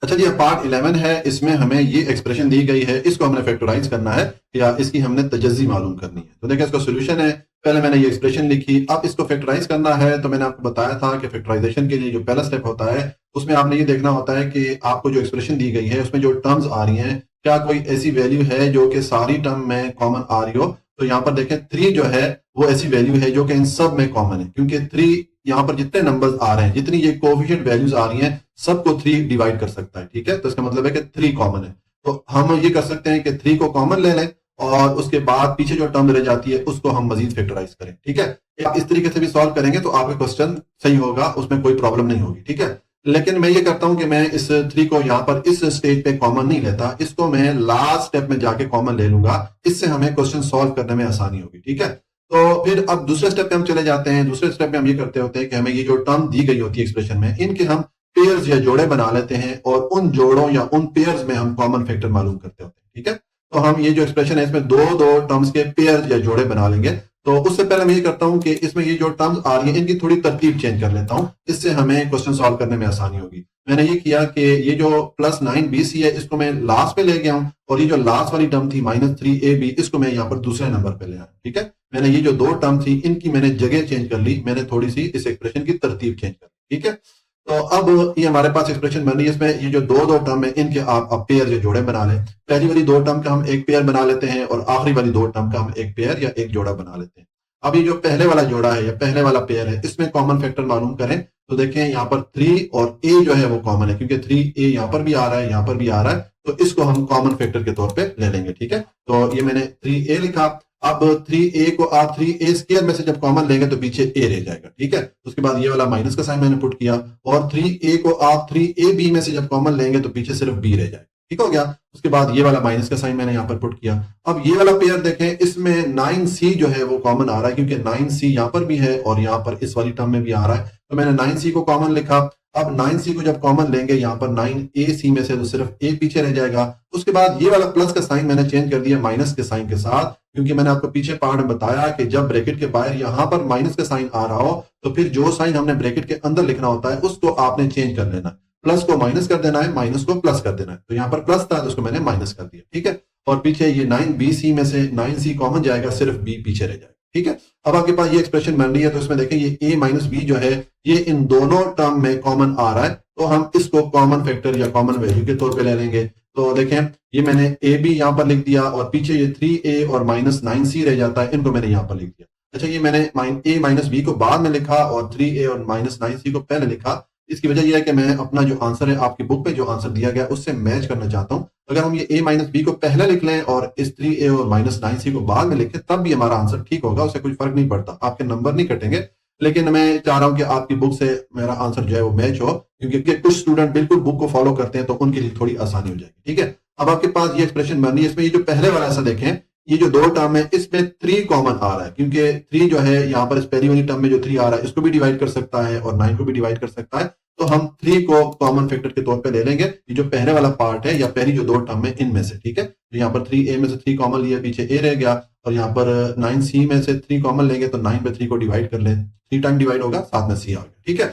अच्छा जी, पार्ट 11 है, इसमें हमें ये एक्सप्रेशन दी गई है, इसको हमने फैक्टराइज करना है या इसकी हमने तजज़ी मालूम करनी है। तो देखिए इसका सोल्यूशन है, पहले मैंने ये एक्सप्रेशन लिखी, अब इसको फैक्टराइज करना है। तो मैंने आपको बताया था कि फैक्टराइजेशन के लिए जो पहला स्टेप होता है उसमें आपने ये देखना होता है कि आपको जो एक्सप्रेशन दी गई है उसमें जो टर्म्स आ रही हैं क्या कोई ऐसी वैल्यू है जो कि सारी टर्म में कॉमन आ रही हो। तो यहाँ पर देखें 3 जो है वो ऐसी वैल्यू है जो कि इन सब में कॉमन है, क्योंकि 3 यहाँ पर जितने नंबर्स आ रहे हैं, जितनी ये कोएफिशिएंट वैल्यूज आ रही हैं सबको 3 डिवाइड कर सकता है, ठीक है। तो इसका मतलब है कि 3 कॉमन है, तो हम ये कर सकते हैं कि 3 को कॉमन ले लें और उसके बाद पीछे जो टर्म रह जाती है उसको हम मजीद फैक्टराइज करें, ठीक है। आप इस तरीके से भी सॉल्व करेंगे तो आपका क्वेश्चन सही होगा, उसमें कोई प्रॉब्लम नहीं होगी, ठीक है। लेकिन मैं ये करता हूं कि मैं इस 3 को यहाँ पर इस स्टेज पे कॉमन नहीं लेता, इसको मैं लास्ट स्टेप में जाके कॉमन ले लूंगा, इससे हमें क्वेश्चन सॉल्व करने में आसानी होगी, ठीक है। तो फिर अब दूसरे स्टेप पे हम चले जाते हैं। दूसरे स्टेप में हम ये करते होते हैं कि हमें ये जो टर्म दी गई होती है एक्सप्रेशन में, इनके हम पेयर्स या जोड़े बना लेते हैं और उन जोड़ों या उन पेयर्स में हम कॉमन फैक्टर मालूम करते होते हैं, ठीक है। तो हम ये जो एक्सप्रेशन है इसमें दो दो टर्म्स के पेयर्स या जोड़े बना लेंगे। तो उससे पहले मैं ये करता हूं कि इसमें ये जो टर्म्स आ रही है इनकी थोड़ी तरतीब चेंज कर लेता हूं, इससे हमें क्वेश्चन सॉल्व करने में आसानी होगी। मैंने ये किया कि ये जो प्लस 9bc है इसको मैं लास्ट पे ले गया हूं, और ये जो लास्ट वाली टर्म थी -3ab इसको मैं यहाँ पर दूसरे नंबर पे ले आया, ठीक है। मैंने ये जो दो टर्म थी इनकी मैंने जगह चेंज कर ली, मैंने थोड़ी सी इस एक्सप्रेशन की तरतीब चेंज कर ली, ठीक है। तो अब ये हमारे पास एक्सप्रेशन बन रही है, इसमें ये जो दो दो टर्म है इनके आप पेयर या जोड़े बना लें। पहली वाली दो टर्म का हम एक पेयर बना लेते हैं और आखिरी वाली दो टर्म का हम एक पेयर या एक जोड़ा बना लेते हैं। अब ये जो पहले वाला जोड़ा है या पहले वाला पेयर है इसमें कॉमन फैक्टर मालूम करें। तो देखें यहाँ पर 3 और a जो है वो कॉमन है, क्योंकि 3a यहाँ पर भी आ रहा है, यहाँ पर भी आ रहा है, तो इसको हम कॉमन फैक्टर के तौर पे ले लेंगे, ठीक है। तो ये मैंने 3a लिखा। अब 3a को आप 3a स्क्वायर में से जब कॉमन लेंगे तो पीछे a रह जाएगा, ठीक है। उसके बाद ये वाला माइनस का साइन मैंने पुट किया, और 3a को आप 3ab में से जब कॉमन लेंगे तो पीछे सिर्फ b रह जाएगा, ठीक हो गया। उसके बाद ये वाला माइनस का साइन मैंने यहाँ पर पुट किया। अब ये वाला पेयर देखें, इसमें 9c जो है वो कॉमन आ रहा है, क्योंकि 9c यहाँ पर भी है और यहाँ पर इस वाली टर्म में भी आ रहा है, तो मैंने 9c को कॉमन लिखा। अब 9c को जब कॉमन लेंगे यहाँ पर 9ac में से तो सिर्फ a पीछे रह जाएगा। उसके बाद ये वाला प्लस का साइन मैंने चेंज कर दिया माइनस के साइन के साथ, क्योंकि मैंने आपको पीछे पार्ट में बताया कि जब ब्रैकेट के बाहर यहाँ पर माइनस का साइन आ रहा हो तो फिर जो साइन हमने ब्रैकेट के अंदर लिखना होता है उसको आपने चेंज कर लेना, प्लस को माइनस कर देना है, माइनस को प्लस कर देना है। तो यहाँ पर प्लस था तो उसको मैंने माइनस कर दिया, ठीक है। और पीछे ये 9bc में से 9c कॉमन जाएगा, सिर्फ b पीछे रह जाएगा, ठीक है। अब आपके पास ये एक्सप्रेशन बन रही है, तो इसमें देखें ये a माइनस b जो है ये इन दोनों टर्म में कॉमन आ रहा है, तो हम इसको कॉमन फैक्टर या कॉमन वैल्यू के तौर पे ले लेंगे। तो देखें ये मैंने ए बी यहाँ पर लिख दिया और पीछे ये 3a और -9c रह जाता है, इनको मैंने यहाँ पर लिख दिया। अच्छा ये मैंने a माइनस बी को बाद में लिखा और 3a और -9c को पहले लिखा। इसकी वजह यह है कि मैं अपना जो आंसर है आपकी बुक पे जो आंसर दिया गया उससे मैच करना चाहता हूं। अगर हम ये a माइनस बी को पहले लिख लें और इस 3a और -9c को बाद में लिखें तब भी हमारा आंसर ठीक होगा, उससे कोई फर्क नहीं पड़ता, आपके नंबर नहीं कटेंगे। लेकिन मैं चाह रहा हूं कि आपकी बुक से मेरा आंसर जो है वो मैच हो, क्योंकि कुछ स्टूडेंट बिल्कुल बुक को फॉलो करते हैं तो उनके लिए थोड़ी आसानी हो जाएगी। ठीक है, अब आपके पास ये एक्सप्रेशन बन रही है, इसमें ये जो पहले वाला ऐसा देखें, ये जो दो टर्म है इसमें 3 कॉमन आ रहा है, क्योंकि 3 जो है यहाँ पर इस पहली वाली टर्म में जो 3 आ रहा है इसको भी डिवाइड कर सकता है और 9 को भी डिवाइड कर सकता है। तो हम 3 को कॉमन फैक्टर के तौर पे ले लेंगे, ये जो पहले वाला पार्ट है या पहली जो दो टर्म है इनमें से। ठीक है, तो यहाँ पर 3a में से 3 कॉमन लिया, पीछे a रह गया, और यहाँ पर 9c में से 3 कॉमन लेंगे तो 9 पे 3 को डिवाइड कर लें, 3 टाइम डिवाइड होगा, साथ में c आ गया। ठीक है,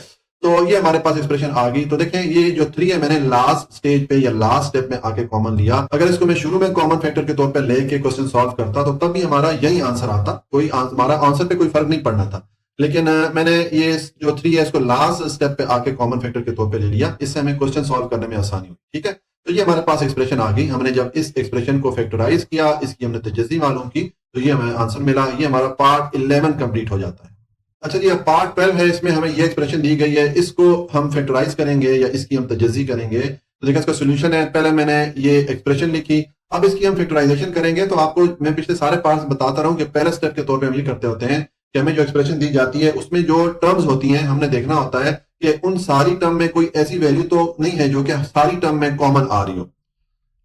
तो ये हमारे पास एक्सप्रेशन आ गई। तो देखें ये जो 3 है मैंने लास्ट स्टेज पे या लास्ट स्टेप में आके कॉमन लिया। अगर इसको मैं शुरू में कॉमन फैक्टर के तौर पे लेके क्वेश्चन सॉल्व करता तो तब भी हमारा यही आंसर आता, कोई हमारा आंसर पे कोई फर्क नहीं पड़ना था। लेकिन मैंने ये जो 3 है इसको लास्ट स्टेप पे आके कॉमन फैक्टर के तौर पे ले लिया, इससे हमें क्वेश्चन सॉल्व करने में आसानी हुई। ठीक है, तो ये हमारे पास एक्सप्रेशन आ गई। हमने जब इस एक्सप्रेशन को फैक्टराइज किया, इसकी हमने तजज़ी मालूम की, तो ये हमें आंसर मिला। ये हमारा पार्ट 11 कंप्लीट हो जाता है। अच्छा जी, अब पार्ट 12 है, इसमें हमें ये एक्सप्रेशन दी गई है, इसको हम फैक्टराइज करेंगे या इसकी हम तजज़ी करेंगे। तो देखिए इसका सोल्यूशन है, पहले मैंने ये एक्सप्रेशन लिखी, अब इसकी हम फैक्टराइजेशन करेंगे। तो आपको मैं पिछले सारे पार्ट्स बताता रहा हूं कि पहले स्टेप के तौर पे हम ये करते होते हैं कि हमें जो एक्सप्रेशन दी जाती है उसमें जो टर्म्स होती हैं हमने देखना होता है कि उन सारी टर्म में कोई ऐसी वैल्यू तो नहीं है जो कि सारी टर्म में कॉमन आ रही हो।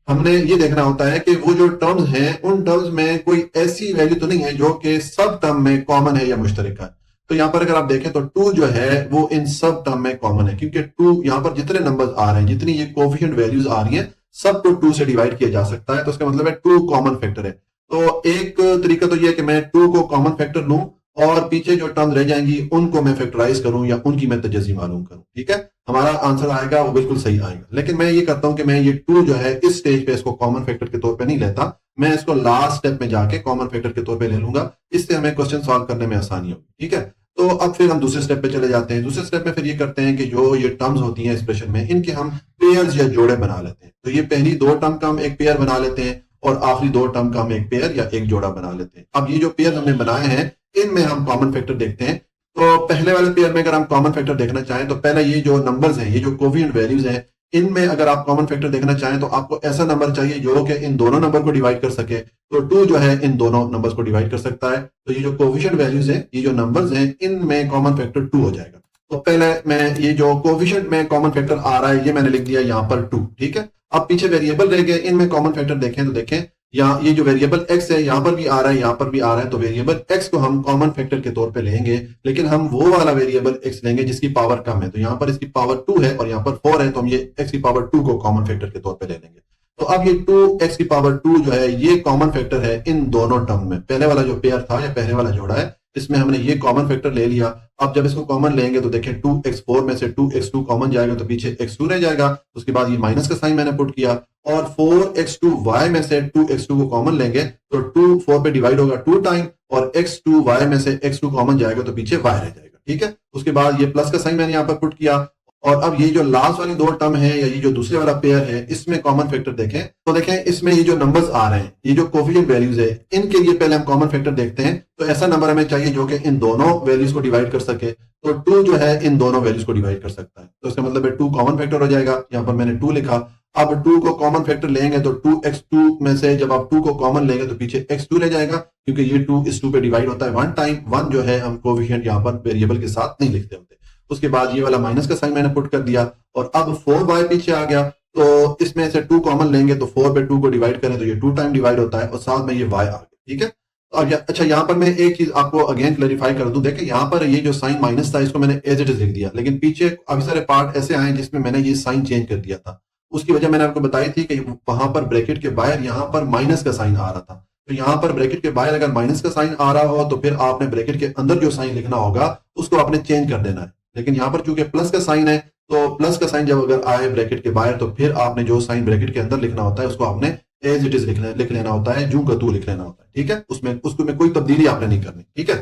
हमने ये देखना होता है कि वो जो टर्म्स हैं उन टर्म्स में कोई ऐसी वैल्यू तो नहीं है जो कि सब टर्म में कॉमन है या मुश्तरक है। तो यहाँ पर अगर आप देखें तो 2 जो है वो इन सब टर्म में कॉमन है, क्योंकि 2 यहाँ पर जितने नंबर्स आ रहे हैं, जितनी ये कोफिशिएंट वैल्यूज आ रही हैं, सबको 2 से डिवाइड किया जा सकता है। तो इसका मतलब है 2 कॉमन फैक्टर है। तो एक तरीका तो ये है कि मैं 2 को कॉमन फैक्टर लूं और पीछे जो टर्म रह जाएंगी उनको मैं फैक्टराइज करूं या उनकी मैं तजज़ी मालूम करूं। ठीक है, हमारा आंसर आएगा वो बिल्कुल सही आएगा। लेकिन मैं ये करता हूं कि मैं ये 2 जो है इस स्टेज पे इसको कॉमन फैक्टर के तौर पे नहीं लेता, मैं इसको लास्ट स्टेप में जाके कॉमन फैक्टर के तौर पे ले लूंगा, इससे हमें क्वेश्चन सॉल्व करने में आसानी होगी। ठीक है, तो अब फिर हम दूसरे स्टेप पे चले जाते हैं। दूसरे स्टेप में फिर ये करते हैं कि जो ये टर्म्स होती हैं एक्सप्रेशन में, इनके हम पेयर्स या जोड़े बना लेते हैं। तो ये पहली 2 टर्म का हम एक पेयर बना लेते हैं और आखिरी 2 टर्म का हम एक पेयर या एक जोड़ा बना लेते हैं। अब ये जो पेयर हमने बनाए हैं इनमें हम कॉमन फैक्टर देखते हैं। तो पहले वाले पेयर में अगर हम कॉमन फैक्टर देखना चाहें तो पहले ये जो नंबर्स हैं, ये जो कोफिशिएंट वैल्यूज हैं, इनमें अगर आप कॉमन फैक्टर देखना चाहें तो आपको ऐसा नंबर चाहिए जो कि इन दोनों नंबर को डिवाइड कर सके। तो 2 जो है इन दोनों नंबर्स को डिवाइड कर सकता है। तो ये जो कोफिशिएंट वैल्यूज हैं, ये जो नंबर्स हैं, इनमें कॉमन फैक्टर 2 हो जाएगा। तो पहले मैं ये जो कोफिशिएंट में कॉमन फैक्टर आ रहा है ये मैंने लिख दिया यहाँ पर 2। ठीक है, अब पीछे वेरिएबल रह गए, इनमें कॉमन फैक्टर देखें तो देखें यहाँ ये जो वेरिएबल x है यहाँ पर भी आ रहा है, यहाँ पर भी आ रहा है। तो वेरिएबल x को हम कॉमन फैक्टर के तौर पे लेंगे, लेकिन हम वो वाला वेरिएबल x लेंगे जिसकी पावर कम है। तो यहाँ पर इसकी पावर 2 है और यहाँ पर 4 है, तो हम ये x की पावर 2 को कॉमन फैक्टर के तौर पे ले लेंगे। तो अब ये 2x की पावर 2 जो है ये कॉमन फैक्टर है इन दोनों टर्म में। पहले वाला जो पेयर था या पहले वाला जोड़ा है इसमें हमने ये कॉमन फैक्टर ले लिया। अब जब इसको कॉमन लेंगे तो देखिए 2x4 में से 2x2 कॉमन जाएगा तो पीछे x2 रह जाएगा। उसके बाद ये माइनस का साइन मैंने पुट किया और 4x2y में से 2x2 को कॉमन लेंगे तो 2 4 पे डिवाइड होगा 2 टाइम और x2y में से x2 कॉमन जाएगा तो पीछे y रह जाएगा। ठीक है, उसके बाद ये प्लस का साइन मैंने यहाँ पर पुट किया और अब ये जो लास्ट वाली 2 टर्म है या ये जो दूसरे वाला पेयर है इसमें कॉमन फैक्टर देखें तो देखें इसमें ये जो नंबर्स आ रहे हैं, ये जो कोफिशिएंट वैल्यूज है, इनके लिए पहले हम कॉमन फैक्टर देखते हैं। तो ऐसा नंबर हमें चाहिए जो कि इन दोनों वैल्यूज को डिवाइड कर सके। तो 2 जो है इन दोनों वैल्यूज को डिवाइड कर सकता है, तो इसका मतलब है 2 कॉमन फैक्टर हो जाएगा। यहाँ पर मैंने 2 लिखा। अब 2 को कॉमन फैक्टर लेंगे तो 2x2 में से जब आप 2 को कॉमन लेंगे तो पीछे x2 रह जाएगा, क्योंकि ये 2 इस 2 पे डिवाइड होता है 1 टाइम। 1 जो है हम कोफिशिएंट यहाँ पर वेरिएबल के साथ नहीं लिखते होते। उसके बाद ये वाला माइनस का साइन मैंने पुट कर दिया और अब 4y पीछे आ गया। तो इसमें से 2 कॉमन लेंगे तो 4 पे 2 को डिवाइड करें तो ये 2 टाइम डिवाइड होता है और साथ में ये y आ गया। ठीक है, और अच्छा यहाँ पर मैं एक चीज आपको अगेन क्लैरिफाई कर दूं। देखिए यहाँ पर ये जो साइन माइनस था इसको मैंने एज इट इज लिख दिया, लेकिन पीछे काफी सारे पार्ट ऐसे आए जिसमें मैंने ये साइन चेंज कर दिया था। उसकी वजह मैंने आपको बताई थी कि वहां पर ब्रैकेट के बाहर यहाँ पर माइनस का साइन आ रहा था। तो यहाँ पर ब्रैकेट के बाहर अगर माइनस का साइन आ रहा हो तो फिर आपने ब्रैकेट के अंदर जो साइन लिखना होगा उसको आपने चेंज कर देना है। लेकिन यहाँ पर चूंकि प्लस का साइन है तो प्लस का साइन जब अगर आए ब्रैकेट के बाहर तो फिर आपने जो साइन ब्रैकेट के अंदर लिखना होता है उसको आपने एज इट इज लिख लेना होता है, जू का तू लिख लेना होता है। ठीक है, उसमें उसको में कोई तब्दीली आपने नहीं करनी। ठीक है,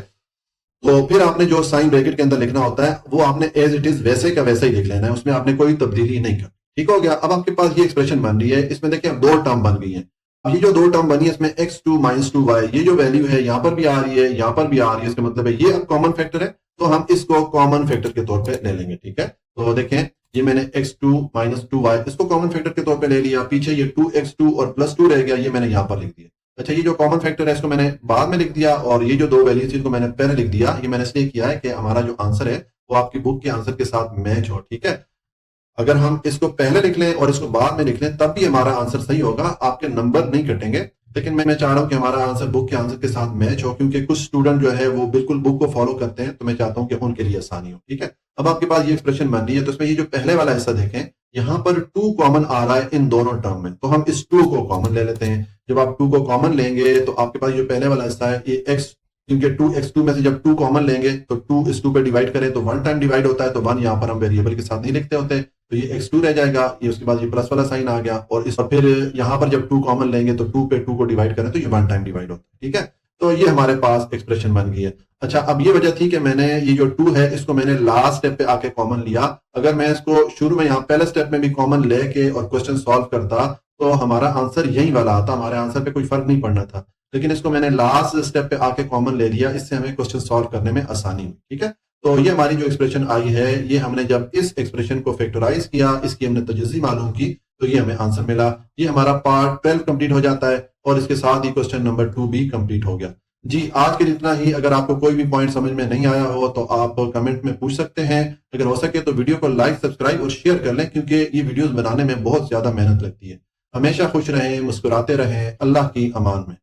तो फिर आपने जो साइन ब्रैकेट के अंदर लिखना होता है वो आपने एज इट इज वैसे का वैसा ही लिख लेना है, उसमें आपने कोई तब्दीली नहीं करनी। ठीक हो गया। अब आपके पास ये एक्सप्रेशन बन रही है, इसमें देखिए अब दो टर्म बन गई है। अब ये जो दो टर्म बनी है इसमें x2 -2y, ये जो वैल्यू है यहाँ पर भी आ रही है, यहाँ पर भी आ रही है, इसका मतलब है ये अब कॉमन फैक्टर है, तो हम इसको कॉमन फैक्टर के तौर पे ले लेंगे। ठीक है, तो देखें ये मैंने x2 -2y इसको कॉमन फैक्टर के तौर पे ले लिया, पीछे ये 2x2 और +2 रह गया, ये मैंने यहाँ पर लिख दिया। अच्छा, ये जो कॉमन फैक्टर है इसको मैंने बाद में लिख दिया, और ये जो दो वैल्यूज इसको मैंने पहले लिख दिया। ये मैंने इसलिए किया है कि हमारा जो आंसर है वो आपकी बुक के आंसर के साथ मैच हो। ठीक है, अगर हम इसको पहले लिख लें और इसको बाद में लिख लें तब भी हमारा आंसर सही होगा, आपके नंबर नहीं कटेंगे। लेकिन मैं चाह रहा हूं कि हमारा आंसर बुक के आंसर के साथ मैच हो, क्योंकि कुछ स्टूडेंट जो है वो बिल्कुल बुक को फॉलो करते हैं, तो मैं चाहता हूं कि उनके लिए आसानी हो। ठीक है, अब आपके पास ये एक्सप्रेशन बन रही है, तो इसमें ये जो पहले वाला हिस्सा देखें, यहाँ पर 2 कॉमन आ रहा है इन दोनों टर्म में, तो हम इस 2 को कॉमन ले लेते हैं। जब आप 2 को कॉमन लेंगे तो आपके पास जो पहले वाला हिस्सा है ये x, क्योंकि 2x2 में से जब 2 कॉमन लेंगे तो 2 इस 2 पे डिवाइड करें तो 1 टाइम डिवाइड होता है, तो 1 यहाँ पर हम वेरिएबल के साथ नहीं लिखते होते, तो ये x2 रह जाएगा, ये उसके बाद ये प्लस वाला साइन आ गया, और इस फिर यहाँ पर जब 2 कॉमन लेंगे तो 2 पे 2 को डिवाइड करें तो ये 1 टाइम डिवाइड होता है। ठीक है, तो ये हमारे पास एक्सप्रेशन बन गई है। अच्छा, अब ये वजह थी कि मैंने ये जो 2 है इसको मैंने लास्ट स्टेप पे आके कॉमन लिया। अगर मैं इसको शुरू में यहाँ पहले स्टेप में भी कॉमन लेके और क्वेश्चन सॉल्व करता तो हमारा आंसर यही वाला आता, हमारे आंसर पे कोई फर्क नहीं पड़ना था। लेकिन इसको मैंने लास्ट स्टेप पे आके कॉमन ले लिया, इससे हमें क्वेश्चन सॉल्व करने में आसानी हुई। ठीक है, तो ये हमारी जो एक्सप्रेशन आई है, ये हमने जब इस एक्सप्रेशन को फैक्टराइज किया, इसकी हमने तजज़ी मालूम की, तो ये हमें आंसर मिला। ये हमारा पार्ट 12 कंप्लीट हो जाता है, और इसके साथ ही क्वेश्चन नंबर 2 भी कंप्लीट हो गया। जी, आज के लिए इतना ही। अगर आपको कोई भी पॉइंट समझ में नहीं आया हो तो आप कमेंट में पूछ सकते हैं। अगर हो सके तो वीडियो को लाइक, सब्सक्राइब और शेयर कर लें, क्योंकि ये वीडियोस बनाने में बहुत ज्यादा मेहनत लगती है। हमेशा खुश रहें, मुस्कुराते रहें। अल्लाह की अमान में।